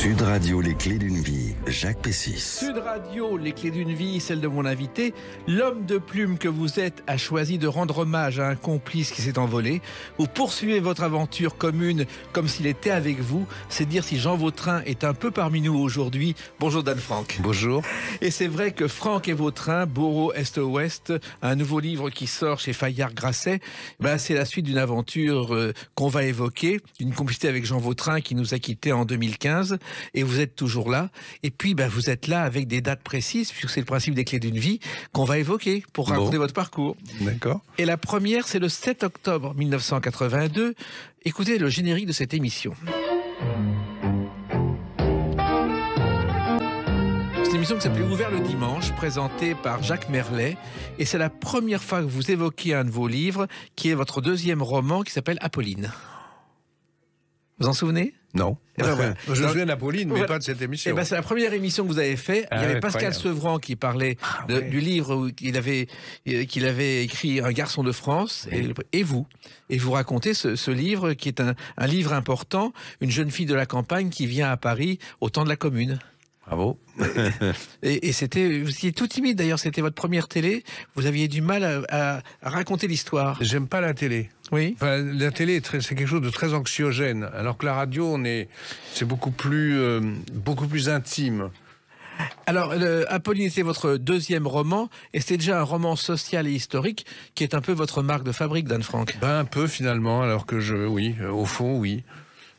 Sud Radio, les clés d'une vie, Jacques Pessis. Sud Radio, les clés d'une vie, celle de mon invité. L'homme de plume que vous êtes a choisi de rendre hommage à un complice qui s'est envolé. Vous poursuivez votre aventure commune comme s'il était avec vous. C'est dire si Jean Vautrin est un peu parmi nous aujourd'hui. Bonjour Dan Franck. Bonjour. Et c'est vrai que Franck et Vautrin, Bourreau Est-Ouest, un nouveau livre qui sort chez Fayard-Grasset, c'est la suite d'une aventure qu'on va évoquer, une complicité avec Jean Vautrin qui nous a quittés en 2015. Et vous êtes toujours là. Et puis, vous êtes là avec des dates précises, puisque c'est le principe des clés d'une vie qu'on va évoquer pour raconter votre parcours. D'accord. Et la première, c'est le 7 octobre 1982. Écoutez le générique de cette émission. C'est une émission qui s'appelait Ouvert le dimanche, présentée par Jacques Merlet. Et c'est la première fois que vous évoquez un de vos livres, qui est votre deuxième roman, qui s'appelle Apolline. Vous en souvenez ? Non. Voilà. Je me souviens d'Apolline, mais pas de cette émission. C'est la première émission que vous avez faite. Il y avait Pascal Sevran qui parlait du livre qu'il avait écrit Un garçon de France, et vous. Et vous racontez ce livre qui est un livre important, une jeune fille de la campagne qui vient à Paris au temps de la Commune. Bravo. Et vous étiez tout timide d'ailleurs, c'était votre première télé. Vous aviez du mal à raconter l'histoire. J'aime pas la télé. Oui. Enfin, la télé, c'est quelque chose de très anxiogène, alors que la radio, c'est beaucoup plus intime. Alors, Apolline, c'est votre deuxième roman, et c'est déjà un roman social et historique qui est un peu votre marque de fabrique, Dan Franck. Un peu finalement, alors que oui, au fond, oui.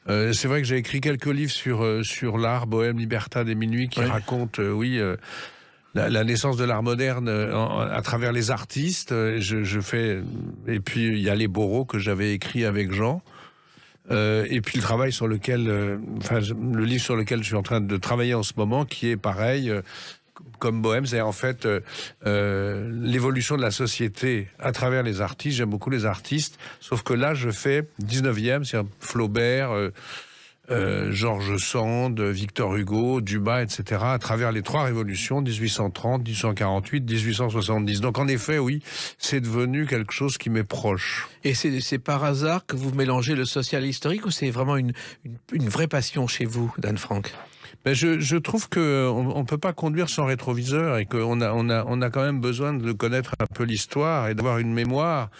C'est vrai que j'ai écrit quelques livres sur l'art, Bohème, Libertad et Minuit, qui racontent, la naissance de l'art moderne à travers les artistes. Et puis il y a les Bourreaux que j'avais écrit avec Jean. Et puis le travail sur lequel, le livre sur lequel je suis en train de travailler en ce moment, qui est pareil. Comme Bohème, c'est en fait l'évolution de la société à travers les artistes. J'aime beaucoup les artistes, sauf que là, je fais 19e, c'est Flaubert, Georges Sand, Victor Hugo, Dumas, etc., à travers les trois révolutions, 1830, 1848, 1870. Donc en effet, oui, c'est devenu quelque chose qui m'est proche. Et c'est par hasard que vous mélangez le social et historique, ou c'est vraiment une vraie passion chez vous, Dan Franck ? Je trouve qu'on ne peut pas conduire sans rétroviseur et qu'on a quand même besoin de connaître un peu l'histoire et d'avoir une mémoire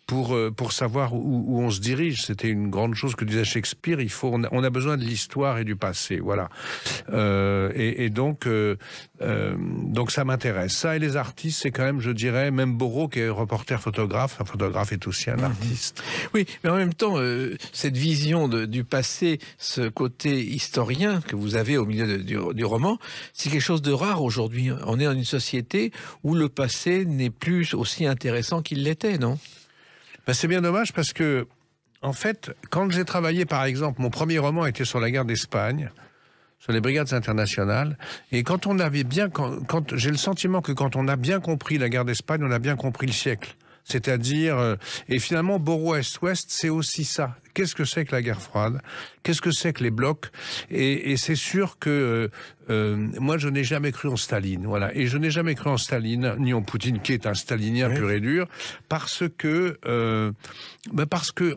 pour savoir où on se dirige. C'était une grande chose que disait Shakespeare. On a besoin de l'histoire et du passé, voilà. Donc ça m'intéresse. Ça et les artistes, c'est quand même, je dirais, même Bourreau qui est reporter photographe. Un photographe est aussi un artiste. Oui, mais en même temps, cette vision du passé, ce côté historien que vous avez au milieu du roman, c'est quelque chose de rare aujourd'hui. On est dans une société où le passé n'est plus aussi intéressant qu'il l'était, non ? C'est bien dommage parce que, en fait, quand j'ai travaillé, par exemple, mon premier roman était sur la guerre d'Espagne, sur les brigades internationales, et j'ai le sentiment que quand on a bien compris la guerre d'Espagne, on a bien compris le siècle. C'est-à-dire, et finalement, Bourreau Est-Ouest, c'est aussi ça. Qu'est-ce que c'est que la guerre froide? Qu'est-ce que c'est que les blocs? Et c'est sûr que moi, je n'ai jamais cru en Staline, voilà. Et je n'ai jamais cru en Staline, ni en Poutine, qui est un stalinien pur et dur, parce que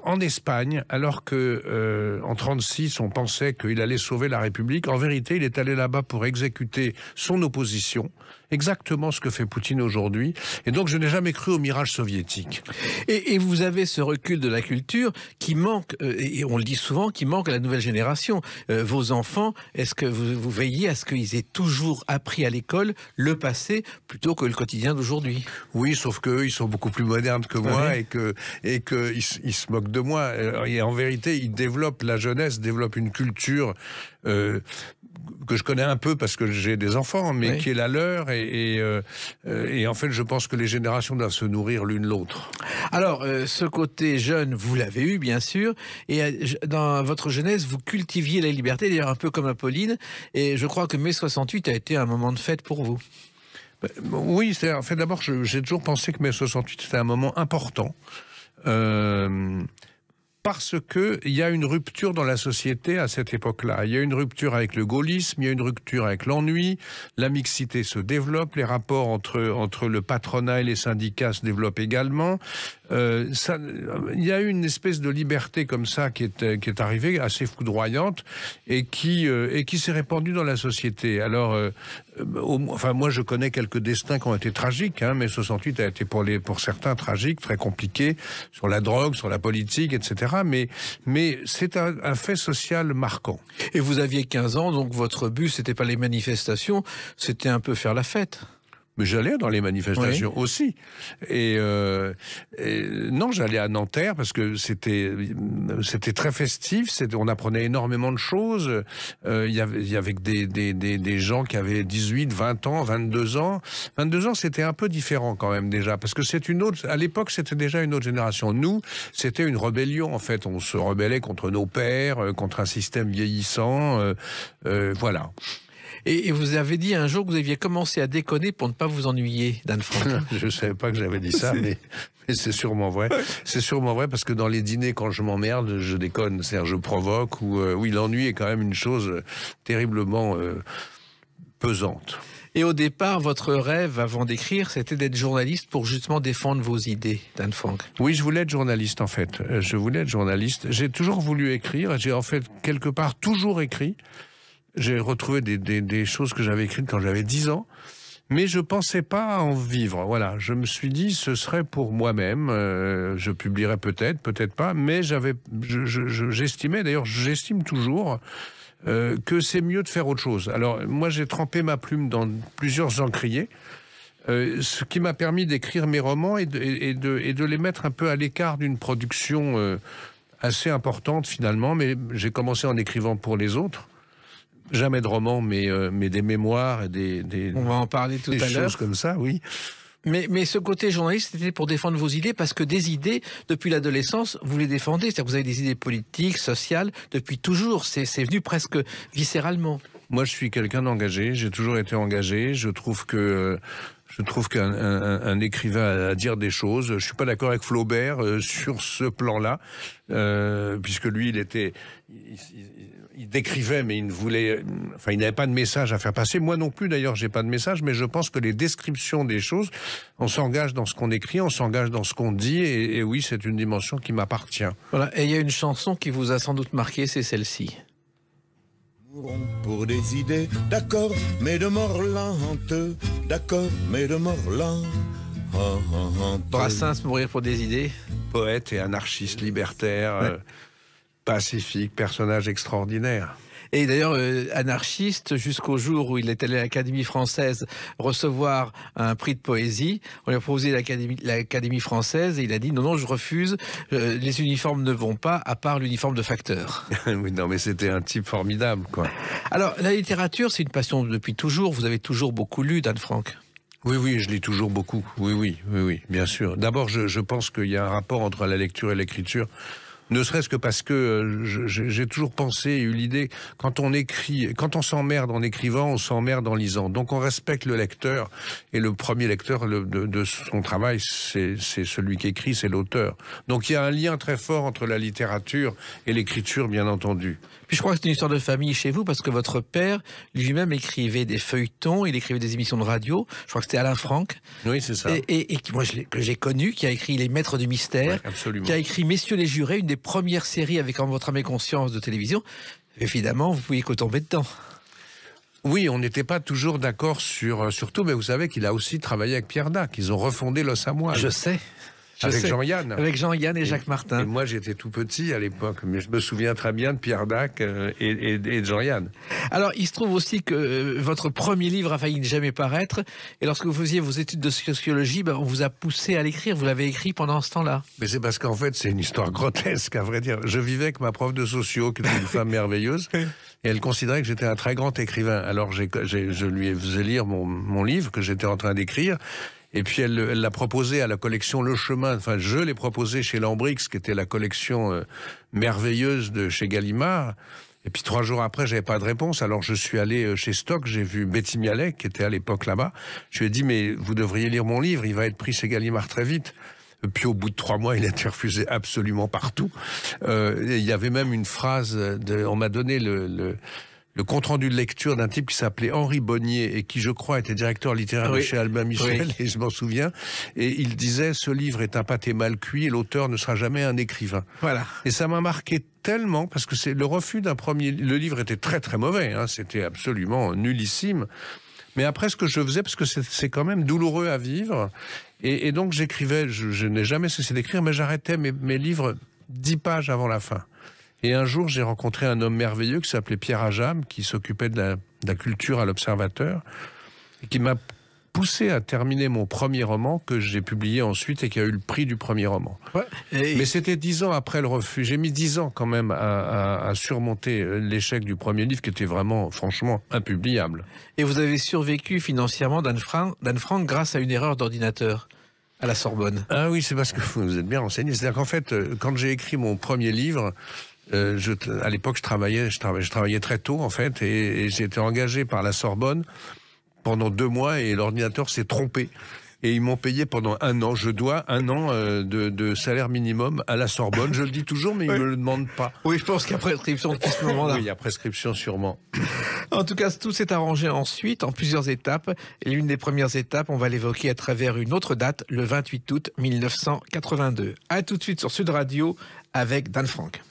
en Espagne, alors que en 36, on pensait qu'il allait sauver la République, en vérité, il est allé là-bas pour exécuter son opposition, exactement ce que fait Poutine aujourd'hui. Et donc, je n'ai jamais cru au mirage soviétique. Et vous avez ce recul de la culture qui manque, et on le dit souvent, qui manque à la nouvelle génération. Vos enfants, est-ce que vous veillez à ce qu'ils aient toujours appris à l'école le passé plutôt que le quotidien d'aujourd'hui? Oui, sauf qu'eux, ils sont beaucoup plus modernes que moi et qu'ils se moquent de moi. Et en vérité, la jeunesse développe une culture que je connais un peu parce que j'ai des enfants, mais qui est la leur. Et en fait, je pense que les générations doivent se nourrir l'une l'autre. Alors, ce côté jeune, vous l'avez eu, bien sûr. Et dans votre jeunesse, vous cultiviez la liberté, d'ailleurs un peu comme Apolline. Et je crois que mai 68 a été un moment de fête pour vous. Oui, en fait, d'abord, j'ai toujours pensé que mai 68 était un moment important. Parce qu'il y a une rupture dans la société à cette époque-là. Il y a une rupture avec le gaullisme, il y a une rupture avec l'ennui, la mixité se développe, les rapports entre le patronat et les syndicats se développent également. il y a eu une espèce de liberté comme ça qui est arrivée, assez foudroyante, et qui s'est répandue dans la société. Alors, enfin, moi, je connais quelques destins qui ont été tragiques, hein, mai 68 a été pour certains tragique, très compliqué, sur la drogue, sur la politique, etc. Mais c'est un fait social marquant. Et vous aviez 15 ans, donc votre but, c'était pas les manifestations, c'était un peu faire la fête. Mais j'allais dans les manifestations aussi. Et non, j'allais à Nanterre parce que c'était très festif. On apprenait énormément de choses. Il y avait des gens qui avaient 18, 20 ans, 22 ans. 22 ans, c'était un peu différent quand même déjà, parce que à l'époque, c'était déjà une autre génération. Nous, c'était une rébellion en fait. On se rebellait contre nos pères, contre un système vieillissant. Voilà. Et vous avez dit un jour que vous aviez commencé à déconner pour ne pas vous ennuyer, Dan Franck. Je ne savais pas que j'avais dit ça, mais c'est sûrement vrai. C'est sûrement vrai parce que dans les dîners, quand je m'emmerde, je déconne. C'est-à-dire, je provoque. Oui, l'ennui est quand même une chose terriblement pesante. Et au départ, votre rêve, avant d'écrire, c'était d'être journaliste pour justement défendre vos idées, Dan Franck. Oui, je voulais être journaliste, en fait. Je voulais être journaliste. J'ai toujours voulu écrire. J'ai, en fait, quelque part, toujours écrit. J'ai retrouvé des choses que j'avais écrites quand j'avais 10 ans, mais je pensais pas en vivre. Voilà, je me suis dit ce serait pour moi-même. Je publierais peut-être pas, mais j'estimais, d'ailleurs j'estime toujours que c'est mieux de faire autre chose. Alors moi j'ai trempé ma plume dans plusieurs encriers. Ce qui m'a permis d'écrire mes romans et de les mettre un peu à l'écart d'une production assez importante finalement, mais j'ai commencé en écrivant pour les autres. Jamais de romans, mais des mémoires et On va en parler tout à l'heure. Des choses comme ça, oui. Mais ce côté journaliste, c'était pour défendre vos idées, parce que des idées, depuis l'adolescence, vous les défendez. C'est-à-dire que vous avez des idées politiques, sociales, depuis toujours. C'est venu presque viscéralement. Moi, je suis quelqu'un d'engagé. J'ai toujours été engagé. Je trouve qu'un écrivain a à dire des choses. Je suis pas d'accord avec Flaubert sur ce plan-là, puisque lui, il décrivait, mais il n'avait pas de message à faire passer. Moi non plus, d'ailleurs, j'ai pas de message, mais je pense que les descriptions des choses, on s'engage dans ce qu'on écrit, on s'engage dans ce qu'on dit, et oui, c'est une dimension qui m'appartient. Voilà. Et il y a une chanson qui vous a sans doute marqué, c'est celle-ci. Pour des idées, d'accord, mais de mort lente, d'accord, mais de mort lente. Brassens, mourir pour des idées. Poète et anarchiste libertaire, ouais. Pacifique, personnage extraordinaire. Et d'ailleurs, anarchiste, jusqu'au jour où il est allé à l'Académie française recevoir un prix de poésie. On lui a proposé l'Académie française et il a dit non, je refuse, les uniformes ne vont pas, à part l'uniforme de facteur. Oui, non, mais c'était un type formidable, quoi. Alors, la littérature, c'est une passion depuis toujours. Vous avez toujours beaucoup lu, Dan Franck. Oui, je lis toujours beaucoup. Oui, bien sûr. D'abord, je pense qu'il y a un rapport entre la lecture et l'écriture. Ne serait-ce que parce que j'ai toujours pensé et eu l'idée, quand on écrit, quand on s'emmerde en écrivant, on s'emmerde en lisant. Donc on respecte le lecteur, et le premier lecteur de son travail, c'est celui qui écrit, c'est l'auteur. Donc il y a un lien très fort entre la littérature et l'écriture, bien entendu. Puis je crois que c'est une histoire de famille chez vous, parce que votre père lui-même écrivait des feuilletons, il écrivait des émissions de radio. Je crois que c'était Alain Franck. Oui, c'est ça. Et moi, que j'ai connu, qui a écrit Les Maîtres du Mystère, absolument. Qui a écrit Messieurs les Jurés, une des premières séries avec En votre âme et conscience de télévision. Évidemment, vous pouviez que tomber dedans. Oui, on n'était pas toujours d'accord sur tout, mais vous savez qu'il a aussi travaillé avec Pierre Dac. Ils ont refondé L'Os à Moelle. Je sais. Avec Jean-Yann. Avec Jean-Yann et Jacques Martin. Et moi, j'étais tout petit à l'époque, mais je me souviens très bien de Pierre Dac et de Jean-Yann. Alors, il se trouve aussi que votre premier livre a failli ne jamais paraître, et lorsque vous faisiez vos études de sociologie, on vous a poussé à l'écrire, vous l'avez écrit pendant ce temps-là. Mais c'est parce qu'en fait, c'est une histoire grotesque, à vrai dire. Je vivais avec ma prof de socio, qui était une femme merveilleuse, et elle considérait que j'étais un très grand écrivain. Alors, je lui faisais lire mon livre que j'étais en train d'écrire. Et puis elle l'a proposé à la collection Le Chemin. Enfin, je l'ai proposé chez Lambrix, qui était la collection merveilleuse de chez Gallimard. Et puis 3 jours après, j'avais pas de réponse. Alors je suis allé chez Stock, j'ai vu Betty Mialet, qui était à l'époque là-bas. Je lui ai dit, mais vous devriez lire mon livre, il va être pris chez Gallimard très vite. Et puis au bout de 3 mois, il a été refusé absolument partout. Il y avait même une phrase, on m'a donné le compte-rendu de lecture d'un type qui s'appelait Henri Bonnier et qui, je crois, était directeur littéraire de chez Albin Michel, et je m'en souviens. Et il disait, ce livre est un pâté mal cuit et l'auteur ne sera jamais un écrivain. Voilà. Et ça m'a marqué tellement, parce que c'est le refus d'un premier... Le livre était très très mauvais, hein, c'était absolument nullissime. Mais après, ce que je faisais, parce que c'est quand même douloureux à vivre, et donc j'écrivais, je n'ai jamais cessé d'écrire, mais j'arrêtais mes livres 10 pages avant la fin. Et un jour, j'ai rencontré un homme merveilleux qui s'appelait Pierre Ajam, qui s'occupait de la culture à l'Observateur, et qui m'a poussé à terminer mon premier roman, que j'ai publié ensuite et qui a eu le prix du premier roman. Ouais. Mais c'était 10 ans après le refus. J'ai mis 10 ans quand même à surmonter l'échec du premier livre, qui était vraiment, franchement, impubliable. Et vous avez survécu financièrement, d'Anne Frank, grâce à une erreur d'ordinateur à la Sorbonne. Ah oui, c'est parce que vous êtes bien renseigné. C'est-à-dire qu'en fait, quand j'ai écrit mon premier livre... à l'époque, je travaillais très tôt, en fait, et j'ai été engagé par la Sorbonne pendant 2 mois, et l'ordinateur s'est trompé. Et ils m'ont payé pendant 1 an. Je dois 1 an de salaire minimum à la Sorbonne. Je le dis toujours, mais ils ne me le demandent pas. Oui, je pense qu'il y a prescription depuis ce moment-là. Oui, il y a prescription sûrement. En tout cas, tout s'est arrangé ensuite, en plusieurs étapes. Et l'une des premières étapes, on va l'évoquer à travers une autre date, le 28 août 1982. À tout de suite sur Sud Radio avec Dan Frank.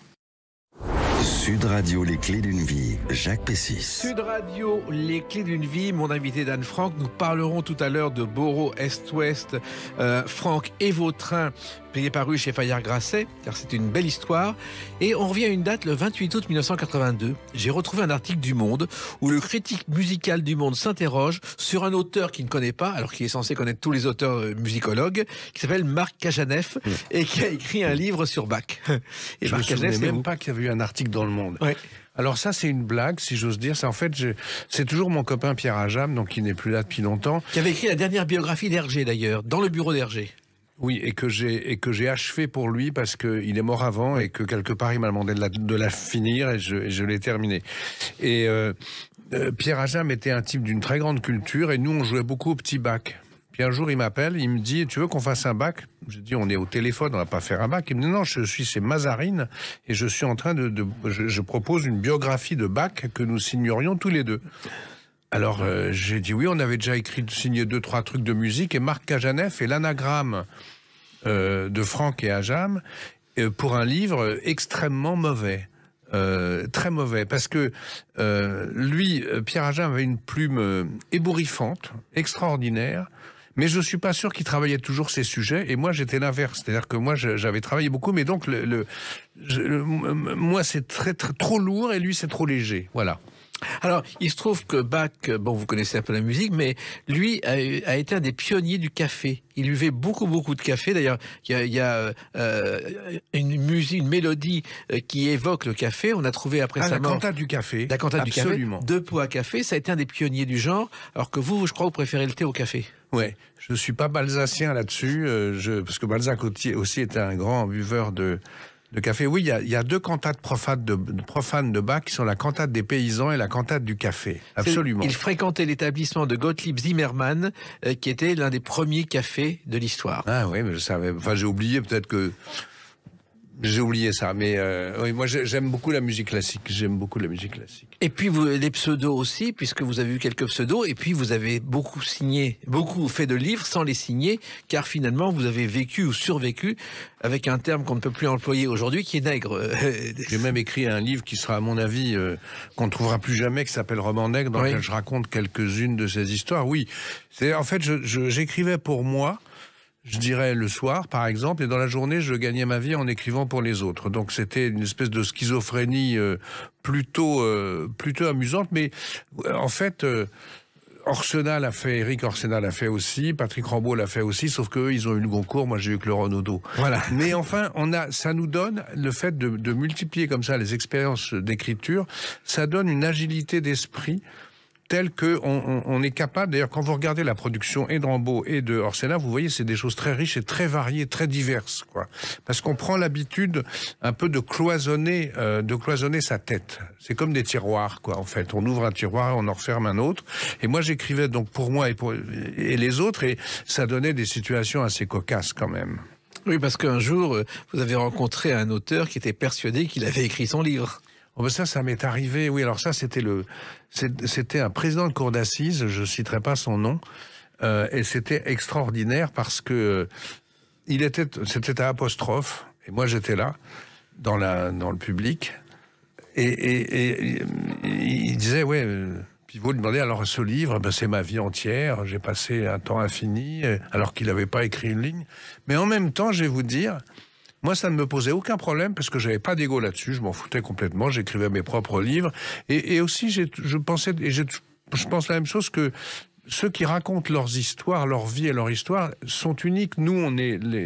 Sud Radio, les clés d'une vie, Jacques Pessis. Sud Radio, les clés d'une vie, mon invité Dan Frank. Nous parlerons tout à l'heure de Boro Est-Ouest, Franck et Vautrin, paru chez Fayard-Grasset, car c'est une belle histoire. Et on revient à une date, le 28 août 1982. J'ai retrouvé un article du Monde où le critique musical du Monde s'interroge sur un auteur qu'il ne connaît pas, alors qu'il est censé connaître tous les auteurs musicologues, qui s'appelle Marc Cajaneff, et qui a écrit un livre sur Bach. Et je ne me souvenais même pas qu'il y avait eu un article dans Le Monde. Ouais. Alors ça, c'est une blague, si j'ose dire. En fait, c'est toujours mon copain Pierre Ajam, donc qui n'est plus là depuis longtemps. Qui avait écrit la dernière biographie d'Hergé, d'ailleurs, dans le bureau d'Hergé. Oui, et que j'ai achevé pour lui parce qu'il est mort avant et que quelque part il m'a demandé de la finir et je l'ai terminé. Et Pierre Ajam était un type d'une très grande culture et nous on jouait beaucoup au petit bac. Puis un jour il m'appelle, il me dit tu veux qu'on fasse un bac? Je dis on est au téléphone, on va pas faire un bac. Il me dit non, je suis chez Mazarine et je suis en train je propose une biographie de Bach que nous signerions tous les deux. Alors, j'ai dit oui, on avait déjà signé 2-3 trucs de musique, et Marc Cajaneff est l'anagramme de Franck et Ajam pour un livre extrêmement mauvais. Très mauvais, parce que lui, Pierre Ajam avait une plume ébouriffante, extraordinaire, mais je ne suis pas sûr qu'il travaillait toujours ces sujets, et moi j'étais l'inverse, c'est-à-dire que moi j'avais travaillé beaucoup, mais donc moi c'est trop lourd, et lui c'est trop léger, voilà. Alors, il se trouve que Bach, bon, vous connaissez un peu la musique, mais lui a été un des pionniers du café. Il buvait beaucoup de café. D'ailleurs, il y a une mélodie qui évoque le café. On a trouvé après sa mort... La cantate du café. La cantate du café. Absolument. 2 pots à café. Ça a été un des pionniers du genre. Alors que vous, je crois, vous préférez le thé au café. Ouais, je suis pas balzacien là-dessus, parce que Balzac aussi était un grand buveur de café. Oui, il y a 2 cantates profanes de Bach qui sont la cantate des paysans et la cantate du café. Absolument. Il fréquentait l'établissement de Gottlieb Zimmermann, qui était l'un des premiers cafés de l'histoire. Ah oui, mais je savais. Enfin, j'ai oublié, peut-être que... J'ai oublié ça, mais oui, moi j'aime beaucoup la musique classique. J'aime beaucoup la musique classique. Et puis les pseudos aussi, puisque vous avez eu quelques pseudos, et puis vous avez beaucoup fait de livres sans les signer, car finalement vous avez vécu ou survécu avec un terme qu'on ne peut plus employer aujourd'hui, qui est nègre. J'ai même écrit un livre qui sera, à mon avis, qu'on ne trouvera plus jamais, qui s'appelle Roman nègre, dans lequel je raconte quelques-unes de ces histoires. Oui, en fait, j'écrivais pour moi. Je dirais le soir, par exemple, et dans la journée, je gagnais ma vie en écrivant pour les autres. Donc c'était une espèce de schizophrénie plutôt amusante, mais en fait, Eric Orsenal l'a fait aussi, Patrick Rambaud l'a fait aussi, sauf qu'eux, ils ont eu le Goncourt, moi j'ai eu que le Renaudot. Voilà. Mais enfin, ça nous donne, le fait de multiplier comme ça les expériences d'écriture, ça donne une agilité d'esprit tel qu'on est capable, d'ailleurs quand vous regardez la production et de Rambaud et de Orsenna, vous voyez c'est des choses très riches et très variées, très diverses, quoi. Parce qu'on prend l'habitude un peu de cloisonner sa tête. C'est comme des tiroirs, quoi, en fait. On ouvre un tiroir, on en referme un autre. Et moi j'écrivais donc pour moi et les autres, et ça donnait des situations assez cocasses quand même. Oui, parce qu'un jour, vous avez rencontré un auteur qui était persuadé qu'il avait écrit son livre. Oh, ben ça m'est arrivé. Oui, alors ça, c'était un président de cour d'assises, je citerai pas son nom, et c'était extraordinaire parce que c'était à apostrophe, et moi j'étais là, dans le public, et il disait, ouais, Pivot lui demandait, alors ce livre, ben, c'est ma vie entière, j'ai passé un temps infini, alors qu'il n'avait pas écrit une ligne. Mais en même temps, je vais vous dire, moi, ça ne me posait aucun problème parce que j'avais pas d'ego là-dessus. Je m'en foutais complètement. J'écrivais mes propres livres. Et aussi, je pensais, et je pense la même chose, que ceux qui racontent leurs histoires, leur vie et leur histoire sont uniques. Nous,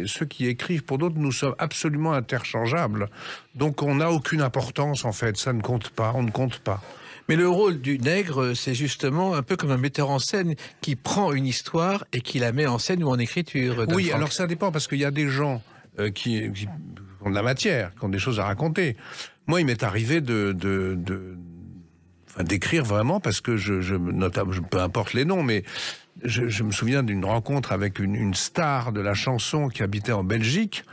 ceux qui écrivent pour d'autres, nous sommes absolument interchangeables. Donc, on n'a aucune importance, en fait. Ça ne compte pas. On ne compte pas. Mais le rôle du nègre, c'est justement un peu comme un metteur en scène qui prend une histoire et qui la met en scène ou en écriture. Oui, alors ça dépend parce qu'il y a des gens qui ont de la matière, qui ont des choses à raconter. Moi, il m'est arrivé d'écrire vraiment parce que peu importe les noms, mais je me souviens d'une rencontre avec une star de la chanson qui habitait en Belgique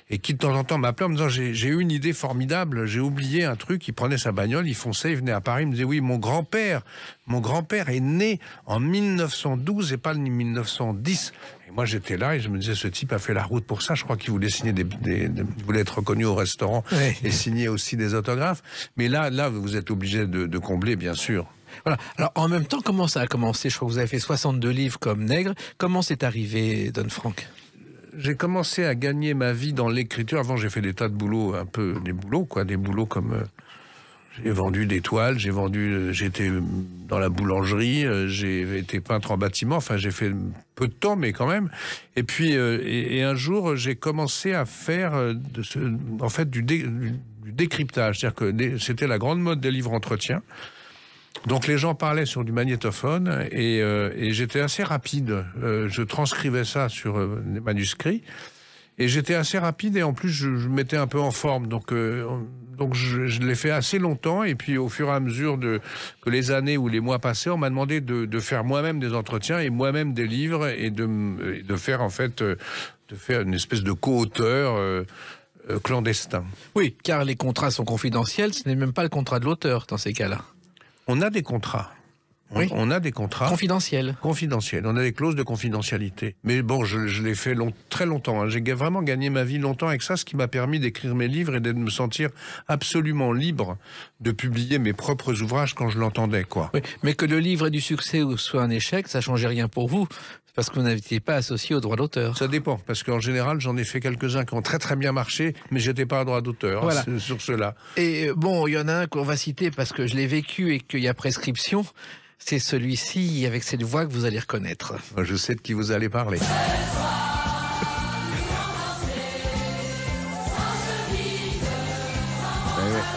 et qui de temps en temps m'appelait en me disant j'ai eu une idée formidable, j'ai oublié un truc, il prenait sa bagnole, il fonçait, il venait à Paris, il me disait oui, mon grand-père est né en 1912 et pas en 1910. Et moi j'étais là et je me disais ce type a fait la route pour ça, je crois qu'il voulait signer il voulait être reconnu au restaurant et signer aussi des autographes. Mais là vous êtes obligé de combler, bien sûr. Voilà. Alors en même temps, comment ça a commencé? Je crois que vous avez fait 62 livres comme nègre. Comment c'est arrivé, Don Frank? J'ai commencé à gagner ma vie dans l'écriture. Avant, j'ai fait des tas de boulots, des boulots comme j'ai vendu des toiles, j'étais dans la boulangerie, j'ai été peintre en bâtiment. Enfin, j'ai fait peu de temps, mais quand même. Et puis, et un jour, j'ai commencé à faire du décryptage, c'est-à-dire que c'était la grande mode des livres entretiens. Donc les gens parlaient sur du magnétophone et j'étais assez rapide. Je transcrivais ça sur des manuscrits et j'étais assez rapide et en plus je mettais un peu en forme. Donc je l'ai fait assez longtemps et puis au fur et à mesure que les années ou les mois passaient, on m'a demandé de faire moi-même des entretiens et moi-même des livres et de faire en fait une espèce de co-auteur clandestin. Oui, car les contrats sont confidentiels. Ce n'est même pas le contrat de l'auteur dans ces cas-là. On a des contrats. Oui. On a des contrats. Confidentiels. Confidentiels. On a des clauses de confidentialité. Mais bon, je l'ai fait très longtemps. Hein. J'ai vraiment gagné ma vie longtemps avec ça, ce qui m'a permis d'écrire mes livres et de me sentir absolument libre de publier mes propres ouvrages quand je l'entendais, quoi. Oui, mais que le livre ait du succès ou soit un échec, ça changeait rien pour vous. Parce que vous n'étiez pas associé au droit d'auteur. Ça dépend, parce qu'en général, j'en ai fait quelques-uns qui ont très très bien marché, mais j'étais pas à droit d'auteur voilà. Sur ceux-là. Et bon, il y en a un qu'on va citer parce que je l'ai vécu et qu'il y a prescription. C'est celui-ci, avec cette voix que vous allez reconnaître. Je sais de qui vous allez parler.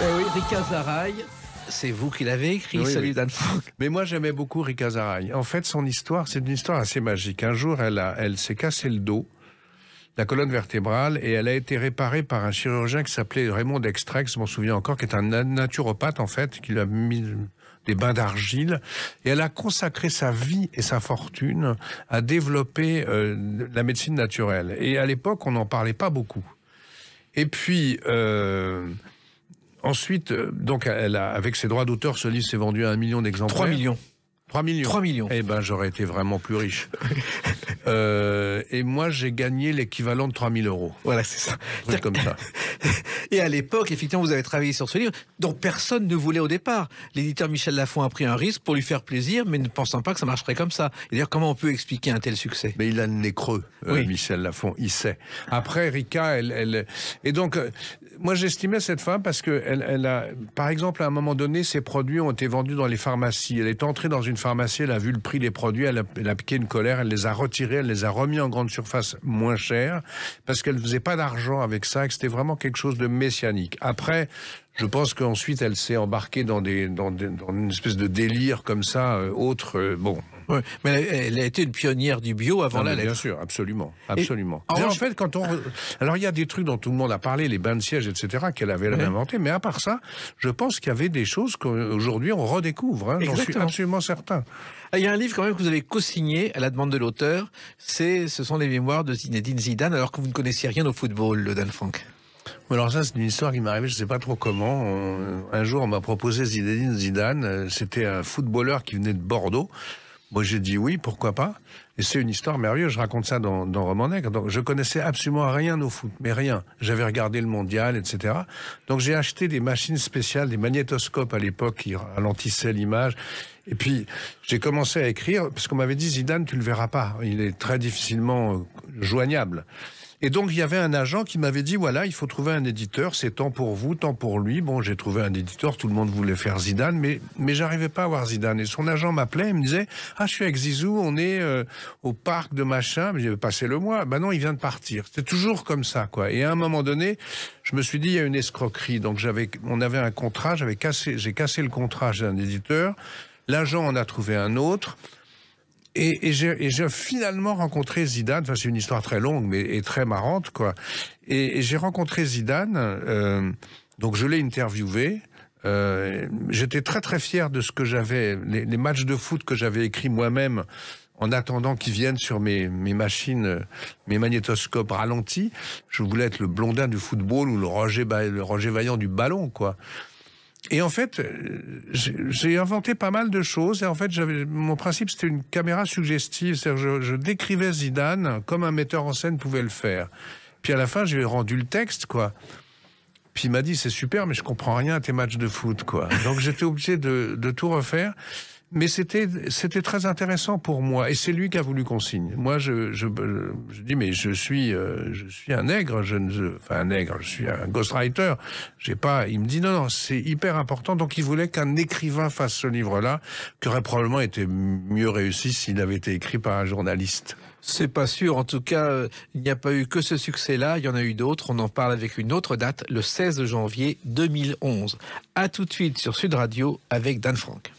Oui, Rika Zaraï. C'est vous qui l'avez écrit, oui, celui oui. d'Anne Frank. Mais moi, j'aimais beaucoup Rika Zaraï. En fait, son histoire, c'est une histoire assez magique. Un jour, elle s'est cassé le dos, la colonne vertébrale, et elle a été réparée par un chirurgien qui s'appelait Raymond Dextrex, je m'en souviens encore, qui est un naturopathe, en fait, qui lui a mis des bains d'argile. Et elle a consacré sa vie et sa fortune à développer la médecine naturelle. Et à l'époque, on n'en parlait pas beaucoup. Et puis... ensuite, donc, avec ses droits d'auteur, ce livre s'est vendu à 1 million d'exemplaires. 3 millions. 3 millions. 3 millions. Eh ben, j'aurais été vraiment plus riche. Et moi, j'ai gagné l'équivalent de 3 000 euros. Voilà, c'est ça. Un truc comme ça. Et à l'époque, effectivement, vous avez travaillé sur ce livre, dont personne ne voulait au départ. L'éditeur Michel Lafon a pris un risque pour lui faire plaisir, mais ne pensant pas que ça marcherait comme ça. Et d'ailleurs, comment on peut expliquer un tel succès? Mais il a le nez creux, oui. Michel Lafon, il sait. Après, Rika, et donc, moi, j'estimais cette femme parce que elle a, par exemple, à un moment donné, ses produits ont été vendus dans les pharmacies. Elle est entrée dans une pharmacie, elle a vu le prix des produits, elle a piqué une colère, elle les a retirés, elle les a remis en grande surface moins cher, parce qu'elle ne faisait pas d'argent avec ça, et que c'était vraiment quelque chose de messianique. Après, je pense qu'ensuite, elle s'est embarquée dans une espèce de délire comme ça, bon... Oui, mais elle a été une pionnière du bio avant la lettre. Bien sûr, absolument, absolument. Et, en fait, alors il y a des trucs dont tout le monde a parlé, les bains de siège, etc., qu'elle avait inventé, mais à part ça, je pense qu'il y avait des choses qu'aujourd'hui on redécouvre, hein, j'en suis absolument certain. Il y a un livre quand même que vous avez co-signé à la demande de l'auteur, ce sont les mémoires de Zinedine Zidane, alors que vous ne connaissiez rien au football, le Dan Frank. Alors ça, c'est une histoire qui m'est arrivée, je ne sais pas trop comment. Un jour, on m'a proposé Zinedine Zidane. C'était un footballeur qui venait de Bordeaux. Moi, j'ai dit oui, pourquoi pas. Et c'est une histoire merveilleuse. Je raconte ça dans Roman Nègre. Donc, je connaissais absolument rien au foot, mais rien. J'avais regardé le mondial, etc. Donc, j'ai acheté des machines spéciales, des magnétoscopes à l'époque qui ralentissaient l'image. Et puis, j'ai commencé à écrire, parce qu'on m'avait dit, Zidane, tu le verras pas. Il est très difficilement joignable. Et donc, il y avait un agent qui m'avait dit, voilà, il faut trouver un éditeur, c'est tant pour vous, tant pour lui. Bon, j'ai trouvé un éditeur, tout le monde voulait faire Zidane, mais j'arrivais pas à voir Zidane. Et son agent m'appelait, il me disait, ah, je suis avec Zizou, on est au parc de machin, mais j'avais passé le mois. Ben non, il vient de partir. C'était toujours comme ça, quoi. Et à un moment donné, je me suis dit, il y a une escroquerie. Donc, on avait un contrat, j'ai cassé le contrat chez un éditeur. L'agent en a trouvé un autre. Et j'ai finalement rencontré Zidane. Enfin, c'est une histoire très longue, mais très marrante, quoi. Et j'ai rencontré Zidane. Donc, je l'ai interviewé. J'étais très, très fier de ce que j'avais, les matchs de foot que j'avais écrits moi-même, en attendant qu'ils viennent sur mes machines, mes magnétoscopes ralentis. Je voulais être le Blondin du football ou le Roger Vaillant du ballon, quoi. Et en fait, j'ai inventé pas mal de choses. Et en fait, mon principe, c'était une caméra suggestive. C'est-à-dire, je décrivais Zidane comme un metteur en scène pouvait le faire. Puis à la fin, j'ai rendu le texte, quoi. Puis il m'a dit, c'est super, mais je comprends rien à tes matchs de foot, quoi. Donc j'étais obligé de tout refaire. Mais c'était très intéressant pour moi. Et c'est lui qui a voulu qu'on signe. Moi, je dis, mais je suis un nègre. Un nègre, je suis un ghostwriter. Il me dit, non, c'est hyper important. Donc, il voulait qu'un écrivain fasse ce livre-là, qui aurait probablement été mieux réussi s'il avait été écrit par un journaliste. C'est pas sûr. En tout cas, il n'y a pas eu que ce succès-là. Il y en a eu d'autres. On en parle avec une autre date, le 16 janvier 2011. À tout de suite sur Sud Radio avec Dan Franck.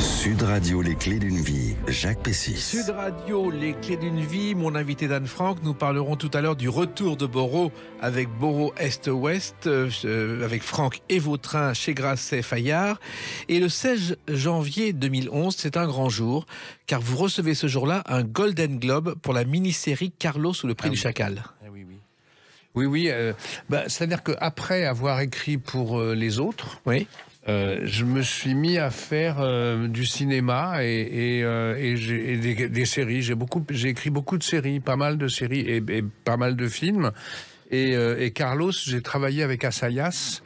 Sud Radio, les clés d'une vie, Jacques Pessis. Sud Radio, les clés d'une vie, mon invité Dan Franck. Nous parlerons tout à l'heure du retour de Boro avec Boro Est-Ouest, avec Franck et Vautrin chez Grasset Fayard. Et le 16 janvier 2011, c'est un grand jour, car vous recevez ce jour-là un Golden Globe pour la mini-série Carlos ou le prix du chacal. Oui. C'est-à-dire qu'après avoir écrit pour les autres... Oui. Je me suis mis à faire du cinéma et des séries. J'ai écrit beaucoup de séries, pas mal de séries et pas mal de films. Et Carlos, j'ai travaillé avec Assayas.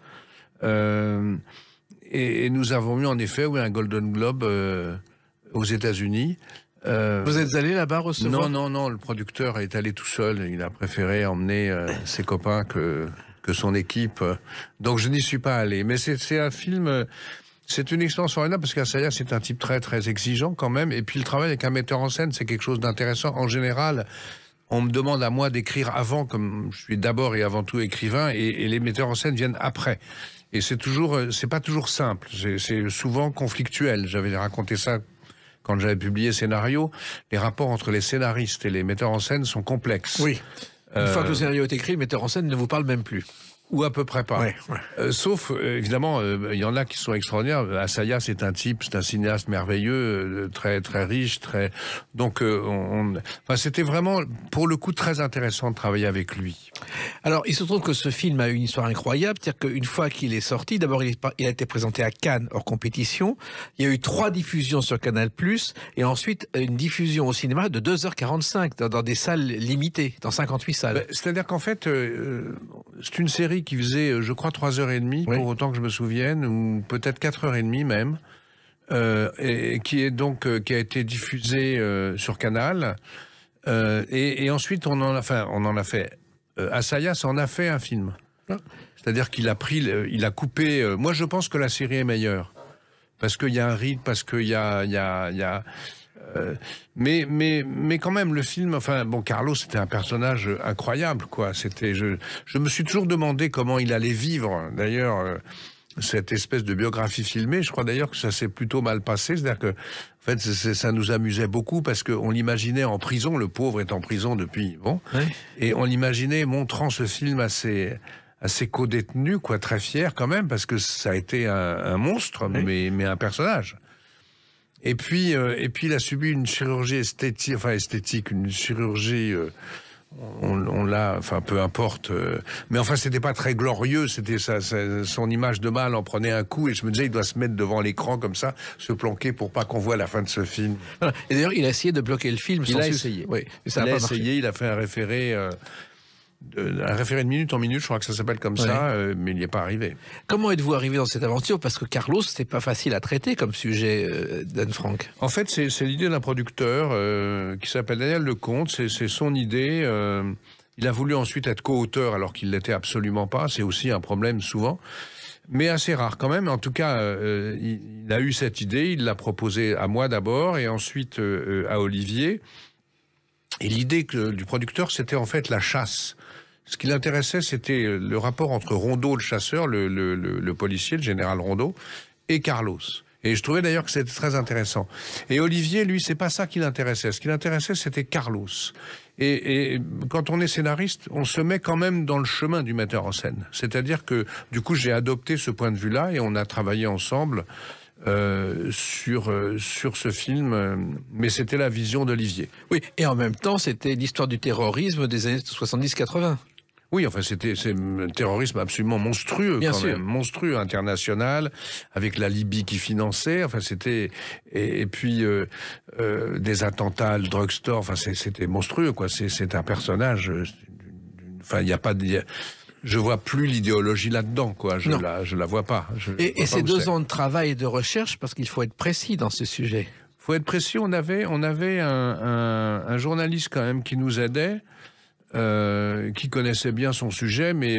Et nous avons eu en effet un Golden Globe aux États-Unis. Vous êtes allé là-bas recevoir ? Non, le producteur est allé tout seul. Il a préféré emmener ses copains que son équipe. Donc je n'y suis pas allé. Mais c'est un film, c'est une expérience formidable parce qu'Assayas c'est un type très très exigeant quand même. Et puis le travail avec un metteur en scène, c'est quelque chose d'intéressant. En général, on me demande à moi d'écrire avant, comme je suis d'abord et avant tout écrivain, et les metteurs en scène viennent après. Et c'est pas toujours simple. C'est souvent conflictuel. J'avais raconté ça quand j'avais publié Scénario. Les rapports entre les scénaristes et les metteurs en scène sont complexes. Oui. Une fois que le scénario est écrit, le metteur en scène ne vous parle même plus. Ou à peu près pas. Ouais. Sauf, évidemment, il y en a qui sont extraordinaires. Assayas, c'est un cinéaste merveilleux, très très riche, très. Donc, c'était vraiment, pour le coup, très intéressant de travailler avec lui. Alors, il se trouve que ce film a une histoire incroyable, c'est-à-dire qu'une fois qu'il est sorti, d'abord, il a été présenté à Cannes hors compétition. Il y a eu 3 diffusions sur Canal+, et ensuite une diffusion au cinéma de 2h45 dans des salles limitées, dans 58 salles. C'est-à-dire qu'en fait, c'est une série qui faisait, je crois, 3h30, pour autant que je me souvienne, ou peut-être 4h30 même, et qui a été diffusée sur Canal. Et ensuite, on en a fait. Assayas en a fait un film. C'est-à-dire qu'il a coupé. Moi, je pense que la série est meilleure parce qu'il y a un rythme, parce qu'il y a. Mais quand même, le film, Carlos, c'était un personnage incroyable, quoi. Je me suis toujours demandé comment il allait vivre, d'ailleurs, cette espèce de biographie filmée. Je crois d'ailleurs que ça s'est plutôt mal passé. C'est-à-dire que, en fait, ça nous amusait beaucoup parce qu'on l'imaginait en prison. Le pauvre est en prison depuis, et on l'imaginait montrant ce film à ses co-détenus, quoi, très fier quand même, parce que ça a été un monstre, mais un personnage. Et puis il a subi une chirurgie esthétique, une chirurgie on l'a, enfin peu importe. Mais enfin, c'était pas très glorieux. C'était son image de mâle en prenait un coup, et je me disais, il doit se mettre devant l'écran comme ça, se planquer pour pas qu'on voie la fin de ce film. Voilà. Et d'ailleurs, il a essayé de bloquer le film. Il a essayé. Oui, mais ça il a a pas essayé. marché. Il a fait un référé de minute en minute. Je crois que ça s'appelle comme ça, mais il n'y est pas arrivé. Comment êtes-vous arrivé dans cette aventure? Parce que Carlos, c'est pas facile à traiter comme sujet, d'Anne Frank. En fait, c'est l'idée d'un producteur qui s'appelle Daniel Lecomte. C'est son idée. Il a voulu ensuite être co-auteur alors qu'il l'était absolument pas. C'est aussi un problème souvent, mais assez rare quand même. En tout cas, il a eu cette idée. Il l'a proposée à moi d'abord et ensuite à Olivier. Et l'idée du producteur, c'était en fait la chasse. Ce qui l'intéressait, c'était le rapport entre Rondeau, le chasseur, le policier, le général Rondeau, et Carlos. Et je trouvais d'ailleurs que c'était très intéressant. Et Olivier, lui, c'est pas ça qui l'intéressait. Ce qui l'intéressait, c'était Carlos. Et quand on est scénariste, on se met quand même dans le chemin du metteur en scène. C'est-à-dire que, du coup, j'ai adopté ce point de vue-là et on a travaillé ensemble sur ce film, mais c'était la vision d'Olivier. Oui, et en même temps, c'était l'histoire du terrorisme des années 70-80. Oui, enfin, c'est un terrorisme absolument monstrueux, Bien quand sûr. même. Monstrueux, international, avec la Libye qui finançait, enfin, c'était... Et puis, des attentats, le drugstore, enfin, c'était monstrueux, quoi. C'est un personnage... Enfin, il n'y a pas... Je vois plus l'idéologie là-dedans, quoi. Je la vois pas. Et ces 2 ans de travail et de recherche, parce qu'il faut être précis dans ce sujet. Faut être précis. On avait un journaliste quand même qui nous aidait, qui connaissait bien son sujet, mais